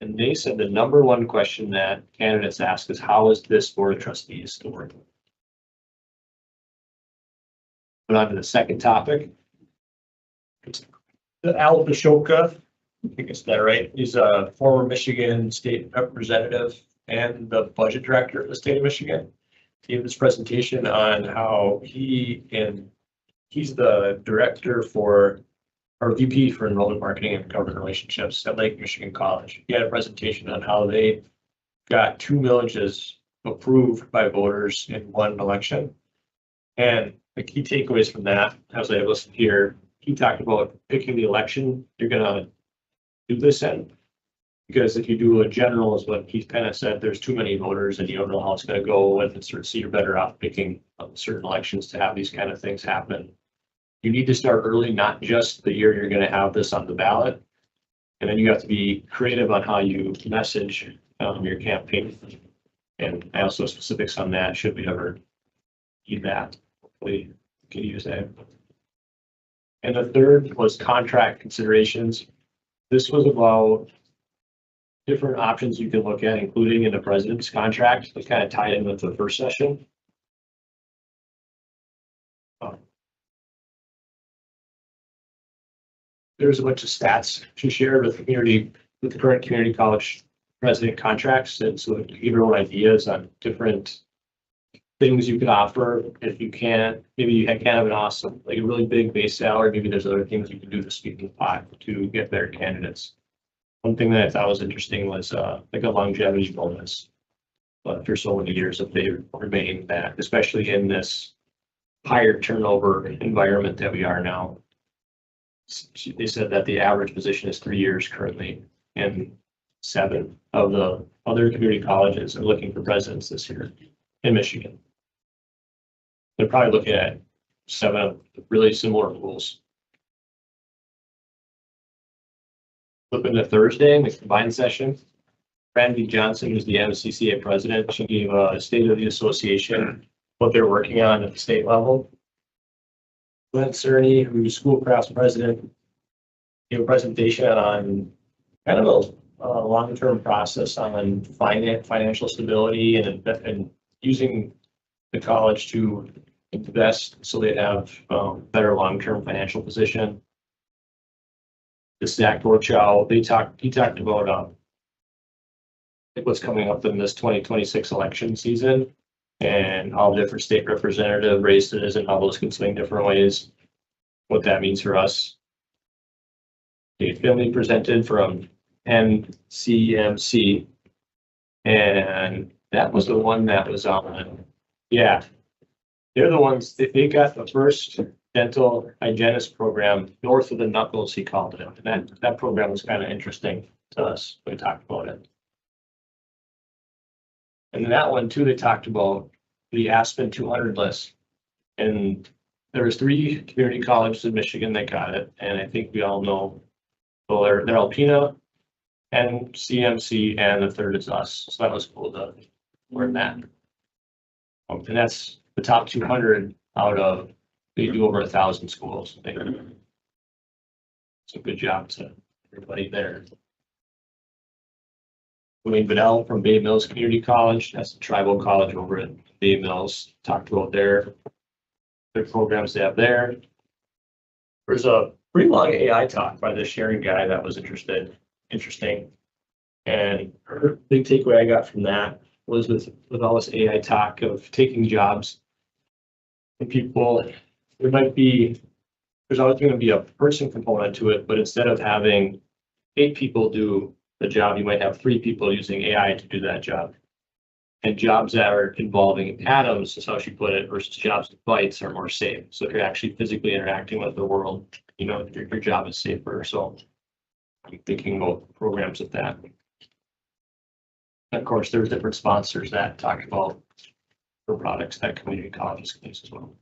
And they said the number one question that candidates ask is, how is this board of trustees to work? But on to the second topic. Al Pashoka, I think it's that right? He's a former Michigan state representative and the budget director of the state of Michigan. He gave this presentation on how he's the director for, or VP for enrollment marketing and government relationships at Lake Michigan College. He had a presentation on how they got 2 millages approved by voters in one election. And the key takeaways from that, as I listened here, he talked about picking the election you're gonna do this in. Because if you do a general, is what Keith Pennant said, there's too many voters and you don't know how it's gonna go, and so you're better off picking certain elections to have these kind of things happen. You need to start early, not just the year you're gonna have this on the ballot. And then you have to be creative on how you message your campaign. And I also have specifics on that, should we ever need that. Hopefully we can use that. And the third was contract considerations. This was about different options you can look at, including in the president's contract. It kind of tied in with the first session. There's a bunch of stats to share with the current community college president contracts, and so to give everyone ideas on different things you could offer. If you can't, maybe you can't have an awesome, like a really big base salary. Maybe there's other things you can do to speak in the pot to get better candidates. One thing that I thought was interesting was like a longevity bonus. But after so many years, if they remain that, especially in this higher turnover environment that we are now. They said that the average position is 3 years currently, and 7 of the other community colleges are looking for presidents this year in Michigan. They're probably looking at 7 really similar rules. Flipping to Thursday in the combined session, Brandy Johnson, who's the MCCA president, she gave a state of the association, what they're working on at the state level. Glenn Cerny, who's Schoolcraft's president, gave a presentation on kind of a long-term process on financial stability and using the college to invest so they have better long-term financial position. The Zach Rochow, he talked about what's coming up in this 2026 election season and all the different state representative races and how those can swing different ways, what that means for us. Dave Finley presented from NCMC, and that was the one that was on. Yeah, they're the ones that they got the first dental hygienist program north of the knuckles, he called it. And that program was kind of interesting to us. We talked about it. And that one too, they talked about the Aspen 200 list. And there was 3 community colleges in Michigan that got it. And I think we all know, well, they're Alpena and CMC, and the third is us. So that was cool to learn that. And that's the top 200 out of They do over 1,000 schools. It's a good job to everybody there. Wayne Vidal from Bay Mills Community College, that's the tribal college over at Bay Mills, talked about their programs they have there. There's a pretty long AI talk by the sharing guy that was interesting. And the big takeaway I got from that was with all this AI talk of taking jobs and people, there's always going to be a person component to it, but instead of having 8 people do the job, you might have 3 people using AI to do that job. And jobs that are involving atoms, is how she put it, versus jobs with bytes are more safe. So if you're actually physically interacting with the world, you know, your job is safer. So I'm thinking about programs with that. And of course, there's different sponsors that talk about for products that community colleges can use as well.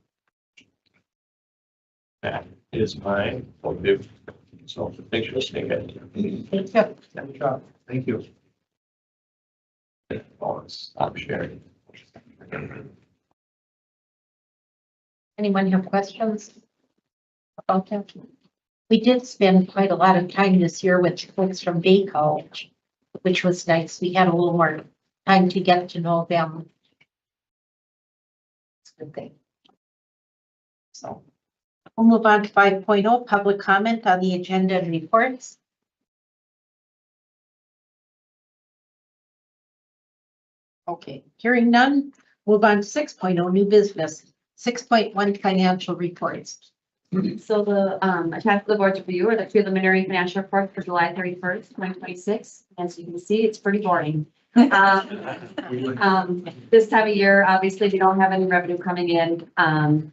That is my overview. So thanks for listening. Thank you. Stop sharing. Anyone have questions about that? We did spend quite a lot of time this year with folks from Bay College, which was nice. We had a little more time to get to know them. It's a good thing. So we'll move on to 5.0, public comment on the agenda and reports. Okay, hearing none, move on to 6.0, new business. 6.1, financial reports. So the attached to the board's review are the preliminary financial report for July 31st, 2026. As you can see, it's pretty boring. This time of year, obviously, we don't have any revenue coming in.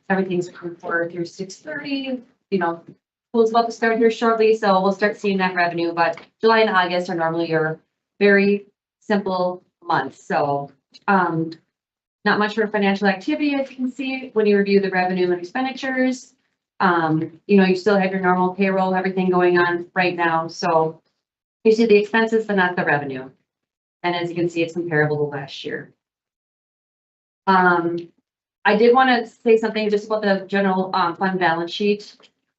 Everything's approved for through 6/30. You know, school's about to start here shortly, so we'll start seeing that revenue. But July and August are normally your very simple months. So not much for financial activity, as you can see when you review the revenue and expenditures. You know, you still have your normal payroll, everything going on right now. So you see the expenses, but not the revenue. And as you can see, it's comparable to last year. I did want to say something just about the general fund balance sheet.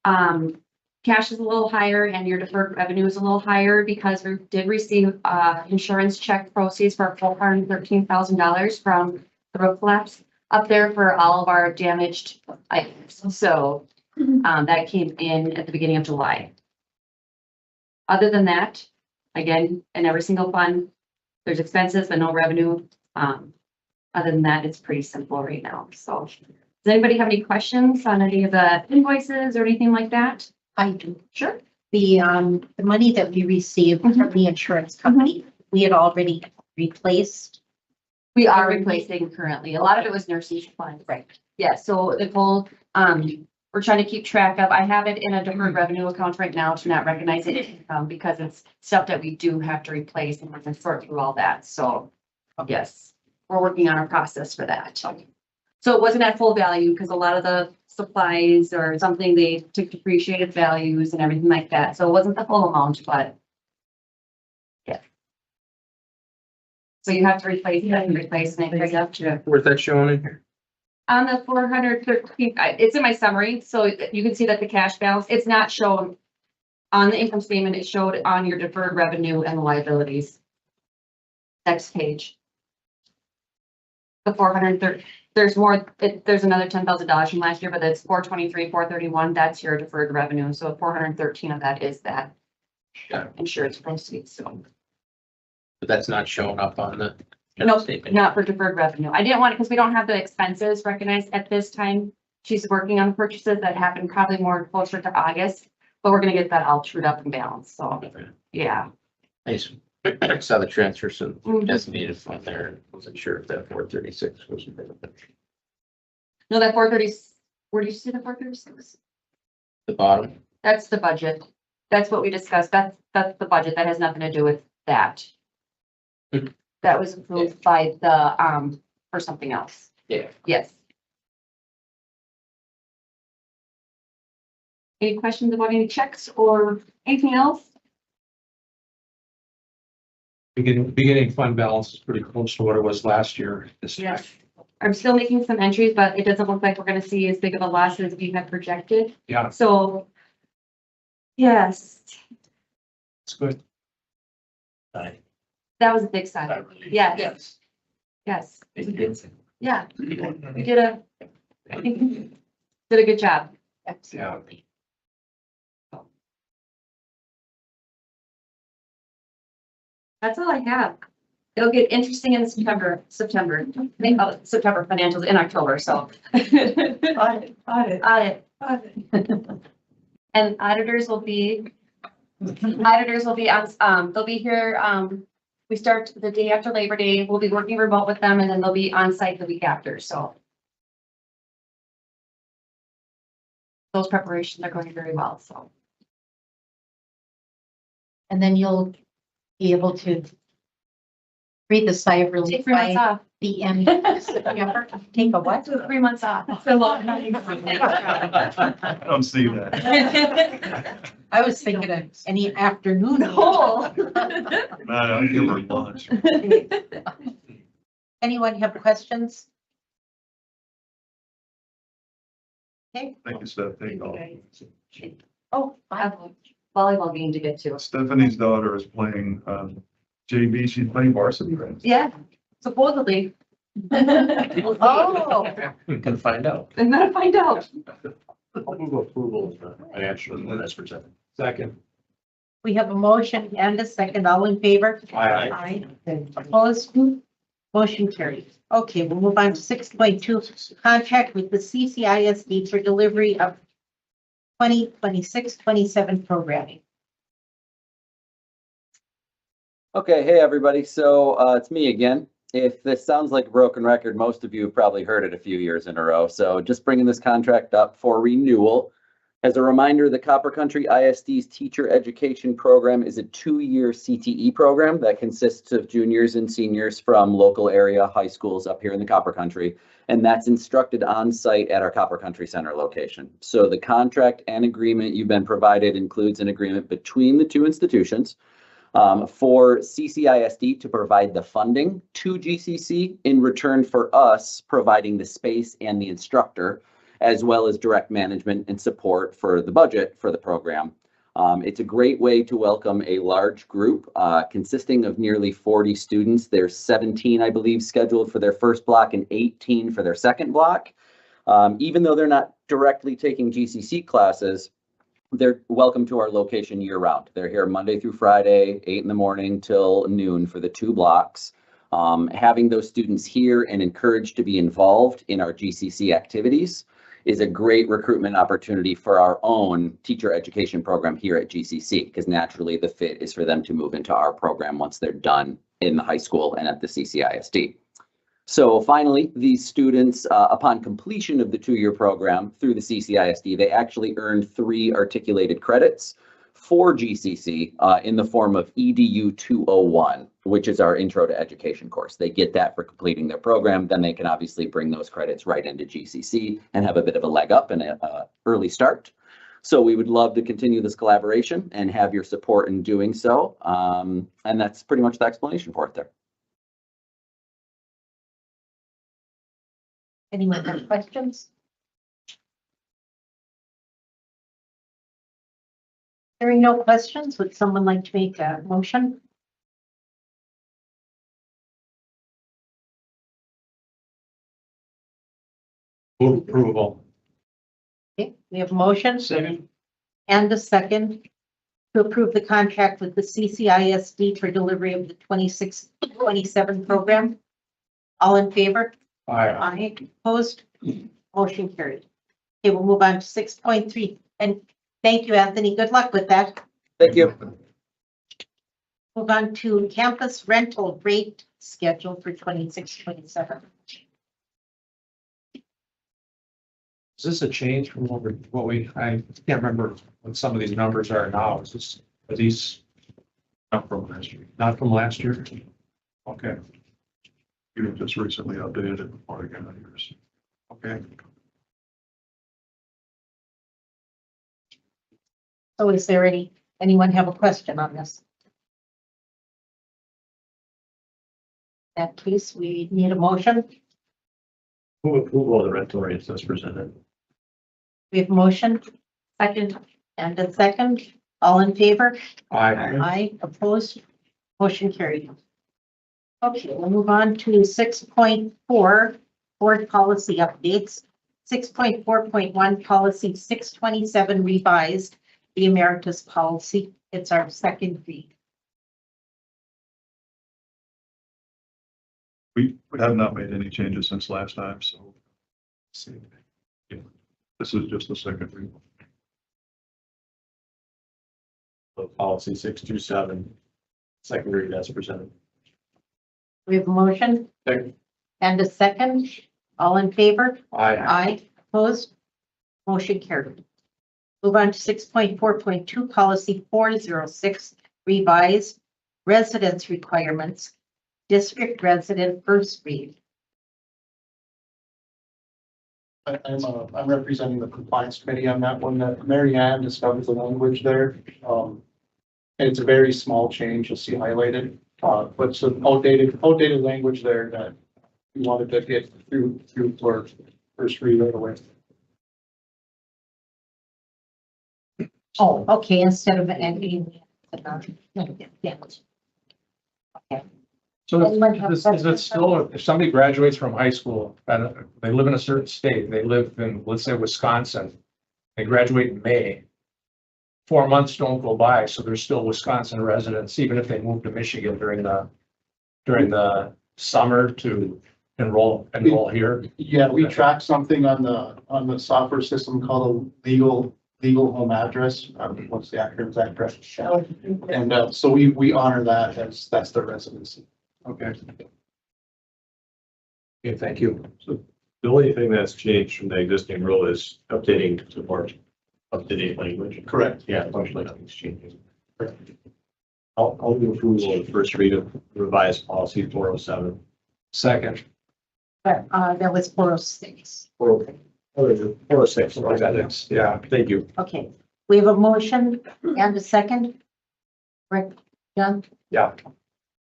Cash is a little higher and your deferred revenue is a little higher because we did receive insurance check proceeds for $413,000 from the roof collapse up there for all of our damaged items. So that came in at the beginning of July. Other than that, again, in every single fund, there's expenses but no revenue. Other than that, it's pretty simple right now. So does anybody have any questions on any of the invoices or anything like that? I do. Sure. The money that we received from the insurance company, we had already replaced. We are replacing currently. A lot of it was nursing funds. Right. Yeah, so Nicole, we're trying to keep track of, I have it in a deferred revenue account right now to not recognize it because it's stuff that we do have to replace and we're gonna sort through all that. So yes, we're working on a process for that. So it wasn't at full value because a lot of the supplies or something, they took depreciated values and everything like that. So it wasn't the full amount, but yeah. So you have to replace that and replace and it up to. Where's that showing in here? On the 413, it's in my summary, so you can see that the cash balance, it's not shown on the income statement, it showed on your deferred revenue and liabilities. Next page. The 430, there's more, there's another $10,000 from last year, but it's 423, 431, that's your deferred revenue. So 413 of that is that insurance proceeds, so. But that's not showing up on the No, not for deferred revenue. I didn't want it because we don't have the expenses recognized at this time. She's working on purchases that happen probably more closer to August, but we're gonna get that all trued up and balanced. So, yeah. I saw the transfer, so designated fund there. Wasn't sure if that 436 was. No, that 430, where do you see the 436? The bottom. That's the budget. That's what we discussed. That's the budget. That has nothing to do with that. That was approved by the, for something else. Yeah. Yes. Any questions about any checks or anything else? Beginning fund balance is pretty close to what it was last year. Yes. I'm still making some entries, but it doesn't look like we're gonna see as big of a loss as we had projected. Yeah, So, yes, it's good. Aye. that was a big sign. That really- Yes, yes. Yeah, we did a, I think, did a good job. Yeah. That's all I have. It'll get interesting in September, September financials in October, so. Audit, Audit. audit. And auditors will be on, they'll be here, we start the day after Labor Day. We'll be working remote with them and then they'll be on site the week after, so. Those preparations are going very well, so. And then you'll be able to breathe a sigh of relief Take 3 months by off. the end of September. Take a what? 3 months off. It's a long night. I don't see that. I was thinking of any afternoon. No. No, I'll give her lunch. Anyone have questions? Okay. Thank you, Steph. Thank you all. Oh, I have a volleyball game to get to. Stephanie's daughter is playing, JV. She's playing varsity, right? Yeah, supposedly. oh, We can find out. I'm gonna find out. I'll move approval of the financial as presented. Second. we have a motion and a second. All in favor? Aye. Opposed? Motion carried. Okay, we'll move on to 6.2, contract with the CCISD for delivery of 2026-27 programming. Okay, hey, everybody. So it's me again. If this sounds like a broken record, most of you have probably heard it a few years in a row. So just bringing this contract up for renewal. As a reminder, the Copper Country ISD's teacher education program is a 2-year CTE program that consists of juniors and seniors from local area high schools up here in the Copper Country. And that's instructed on site at our Copper Country Center location. So the contract and agreement you've been provided includes an agreement between the two institutions for CCISD to provide the funding to GCC in return for us providing the space and the instructor, as well as direct management and support for the budget for the program. It's a great way to welcome a large group consisting of nearly 40 students. There's 17, I believe, scheduled for their first block and 18 for their second block. Even though they're not directly taking GCC classes, they're welcome to our location year round. They're here Monday through Friday, 8 in the morning till noon for the 2 blocks. Having those students here and encouraged to be involved in our GCC activities is a great recruitment opportunity for our own teacher education program here at GCC, because naturally the fit is for them to move into our program once they're done in the high school and at the CCISD. So finally, these students, upon completion of the 2-year program through the CCISD, they actually earned 3 articulated credits for GCC in the form of EDU 201, which is our Intro to Education course. They get that for completing their program. Then they can obviously bring those credits right into GCC and have a bit of a leg up and an early start. So we would love to continue this collaboration and have your support in doing so. And that's pretty much the explanation for it there. Anyone have questions? Hearing no questions, would someone like to make a motion? Move approval. Okay, we have a motion Second. and a second to approve the contract with the CCISD for delivery of the 26-27 program. All in favor? Aye. Aye. Opposed? Motion carried. Okay, we'll move on to 6.3. And thank you, Anthony. Good luck with that. Thank you. Move on to campus rental rate schedule for 26-27. Is this a change from I can't remember what some of these numbers are now. Are these Not from last year. not from last year? Okay, You just recently updated it before I got yours. okay. So is there anyone have a question on this? In that case, we need a motion. Move approval of the rental rates as presented. We have a motion Second, and a second. All in favor? I, Aye, opposed, motion carried. Okay, we'll move on to 6.4, board policy updates. 6.4.1, policy 627 revised, the emeritus policy. It's our second read. We have not made any changes since last time, so. Yeah, this is just the second read. So policy 627, second read as presented. We have a motion Second. and a second. All in favor? I, Aye, opposed, motion carried. Move on to 6.4.2, policy 406 revised, residence requirements, district resident first read. I'm representing the compliance committee on that one. That Mary Ann discovered the language there. And it's a very small change, you'll see highlighted, but some outdated language there that we wanted to get through for first read right away. Oh, okay, instead of ending. Yeah. Okay. so Anyone have is questions? it still, if somebody graduates from high school and they live in a certain state, they live in, let's say, Wisconsin, they graduate in May. 4 months don't go by, so they're still Wisconsin residents, even if they move to Michigan during the summer to enroll here. Yeah, we track something on the software system called a legal home address. What's the acronym? Address. And so we honor that as that's their residency. Okay. Okay, thank you. So the only thing that's changed from the existing rule is updating to more up-to-date language. Correct. Yeah, functionally nothing's changing. I'll do approval of the first read of revised policy 407. Second. But that was 406. 406. Yeah. Thank you. Okay, we have a motion and a second. Rick, John, Yeah.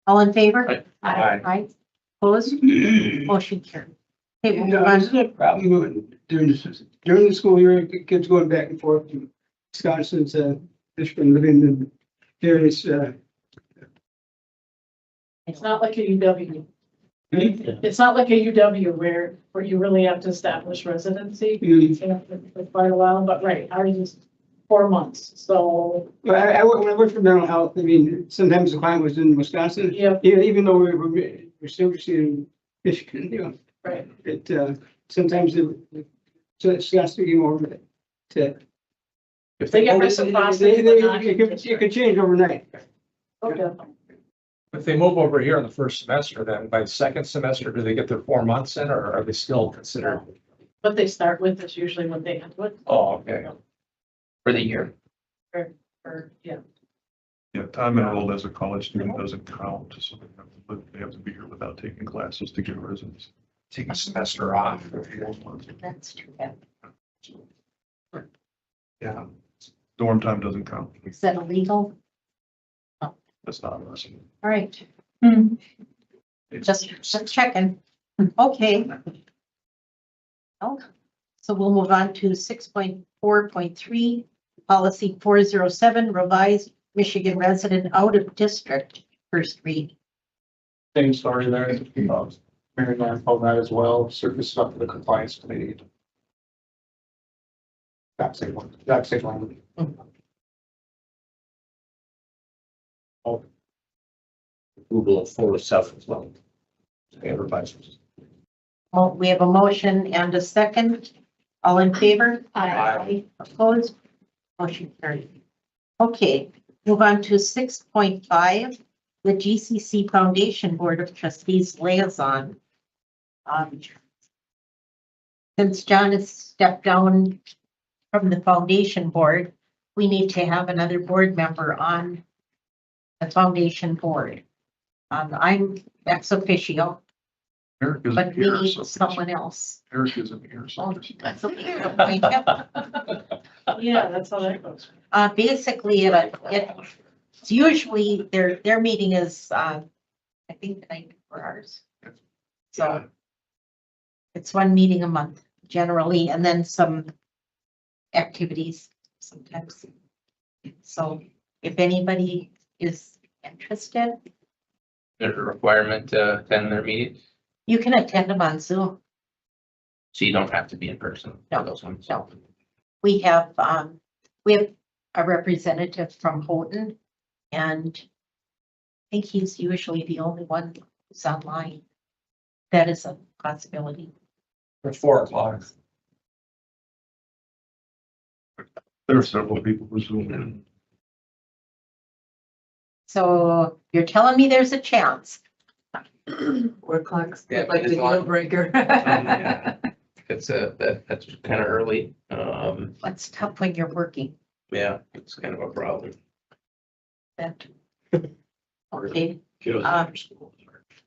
all in favor? Aye. Aye, opposed, motion carried. Okay, we'll move No, on. this is a problem during the school year, kids going back and forth to Wisconsin, Michigan, living in various, It's not like a UW. It's not like a UW where you really have to establish residency. For quite a while, but right, ours is 4 months, so. when I worked for mental health, I mean, sometimes the client was in Wisconsin. Yeah. Even though we're still in Michigan, you know. Right. It, sometimes it's got to get over to. If They they, get move- reciprocity, but not in It could change overnight. Okay. if they move over here in the first semester, then by the second semester, do they get their 4 months in, or are they still considered? What they start with is usually what they end with, Oh, okay. For the year. or, yeah. Yeah, time enrolled as a college student doesn't count, so they have to be here without taking classes to get residency. Take a semester off. That's too bad. Yeah. Dorm time doesn't count. Is that illegal? That's not us. All right. Just checking. Okay. Oh, so we'll move on to 6.4.3, policy 407, revised Michigan resident out of district first read. Same story there. Mary Ann called that as well, surfaced up to the compliance committee. Exact same one, exact same language. Approval of 407 as well. Revised. Well, we have a motion and a second. All in favor? Aye. Opposed? Motion carried. Okay, move on to 6.5, the GCC Foundation Board of Trustees liaison. Since John has stepped down from the foundation board, we need to have another board member on the foundation board. I'm ex officio, Eric isn't but we here, need so someone else. Eric isn't here, so. Oh, that's okay. Yeah, that's how that goes. Basically, it's usually their meeting is, I think the night before ours. So It's one meeting a month generally, and then some activities sometimes. So if anybody is interested, There's a requirement to attend their meetings, you can attend them on Zoom. so you don't have to be in person for No, those ones. no. We have a representative from Houghton, and I think he's usually the only one who's online. That is a possibility. It's 4:00. There are several people who Zoom in. So you're telling me there's a chance? 4 o'clock's Yeah, like the it's on. deal breaker. It's that's kind of early. It's tough when you're working. Yeah, it's kind of a problem. That. Okay. Kiddos after school.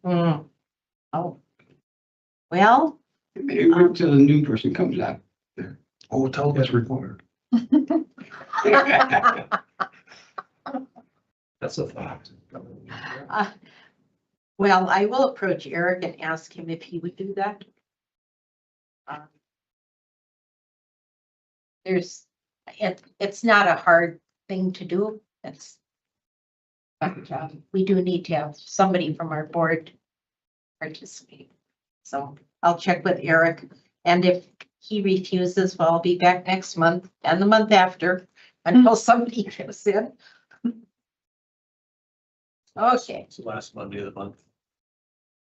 Hmm. Oh. Well, Maybe wait till the new person comes out. Oh, tell them it's required. That's a fact. well, I will approach Eric and ask him if he would do that. It's not a hard thing to do. But we do need to have somebody from our board participate. So I'll check with Eric, and if he refuses, well, I'll be back next month and the month after until somebody goes in. Okay. It's the last Monday of the month.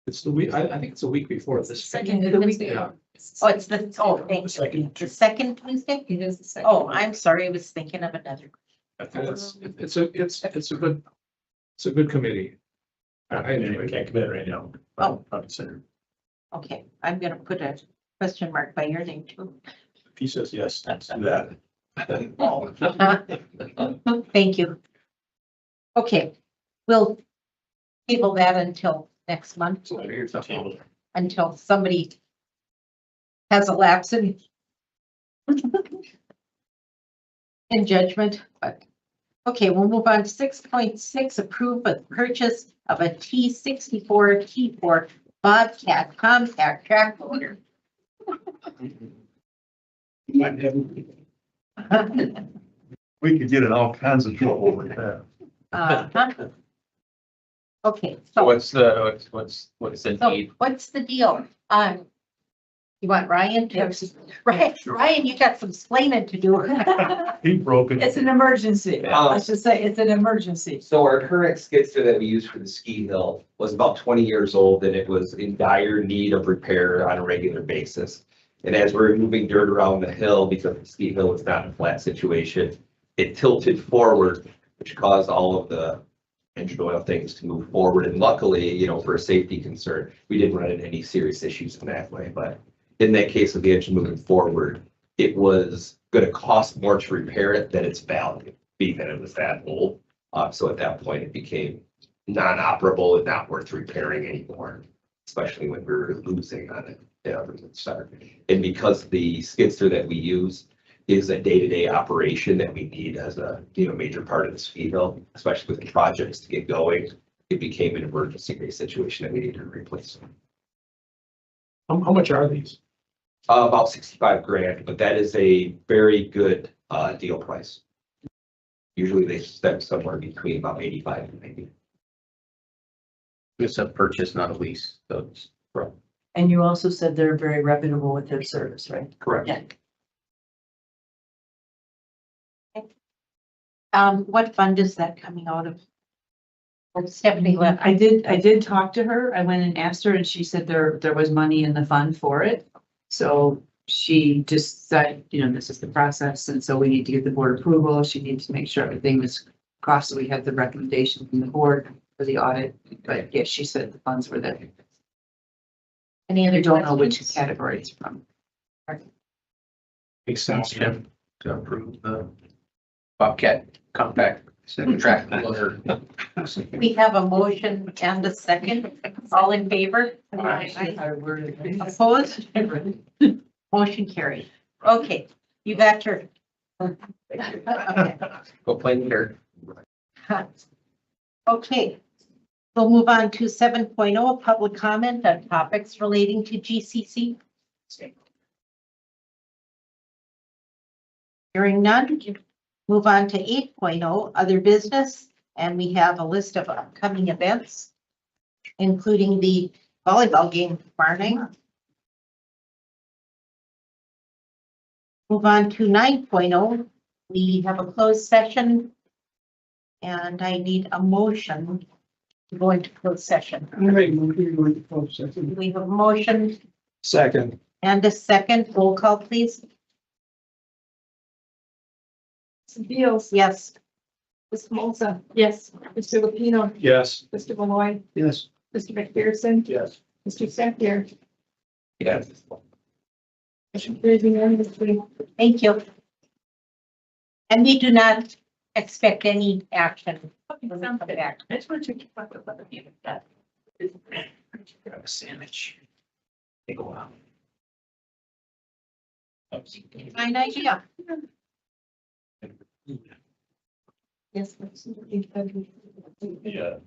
It's the week, I think it's a week before this. Second of the week. Yeah. Oh, it's the, thank you. Second. The second Tuesday? It is the second. Oh, I'm sorry, I was thinking of another. It's a good committee. I can't commit right now. Oh. I'll consider. Okay, I'm gonna put a question mark by your name too. If he says yes, let's do that. Thank you. Okay, we'll table that until next month, until somebody has a lapse in judgment, but, okay, we'll move on to 6.6, approve a purchase of a T64 T4 Bobcat compact track loader. Might have. We could get in all kinds of trouble with that. Okay, So so, what's the so need? what's the deal? You want Ryan to, Ryan, you got some explaining to do. He broke it. It's an emergency. Let's just say it's an emergency. So our current skid steer that we use for the ski hill was about 20 years old and it was in dire need of repair on a regular basis. And as we were moving dirt around the hill, because the ski hill was not a flat situation, it tilted forward, which caused all of the engine oil things to move forward. And luckily, you know, for a safety concern, we didn't run into any serious issues in that way. But in that case of the engine moving forward, it was going to cost more to repair it than its value, being that it was that old. So at that point, it became non-operable and not worth repairing anymore, especially when we were losing on it from the start. And because the skid steer that we use is a day-to-day operation that we need as a major part of the ski hill, especially with the projects to get going, it became an emergency situation that we needed to replace. How much are these? About 65 grand, but that is a very good deal price. Usually they step somewhere between about 85 and 90. It's a purchase, not a lease, so it's. And you also said they're very reputable with their service, right? Correct. Yeah. What fund is that coming out of? Oh, Stephanie left. I did talk to her. I went and asked her and she said there was money in the fund for it. So she just said, this is the process. And so we need to get the board approval. She needs to make sure everything was cost. So we had the recommendation from the board for the audit. But yes, she said the funds were there. Any other I don't know which questions? category it's from. Makes sense, Jim. To approve the Bobcat compact track loader. We have a motion and a second. All in favor? Opposed? Motion carried. Okay, you got your. Okay. Go play there. Okay, we'll move on to 7.0, public comment on topics relating to GCC. Hearing none, move on to 8.0, other business, and we have a list of upcoming events, including the volleyball game tomorrow. Move on to 9.0, we have a closed session, and I need a motion to go into closed session. I'm ready, we're going to close session. We have a motion Second. and a second, roll call, please. Mrs. Beals, Yes. Ms. Molza. Yes. Mr. Lupino, Yes. Mr. Malloy, Yes. Mr. McPherson, Yes. Mr. Sampier. Yes. Motion carries unanimously. Thank you. And we do not expect any action. when we come back. I just want to keep up with other people that. Grab a sandwich. Take a while. Fine idea. Yes. Yeah.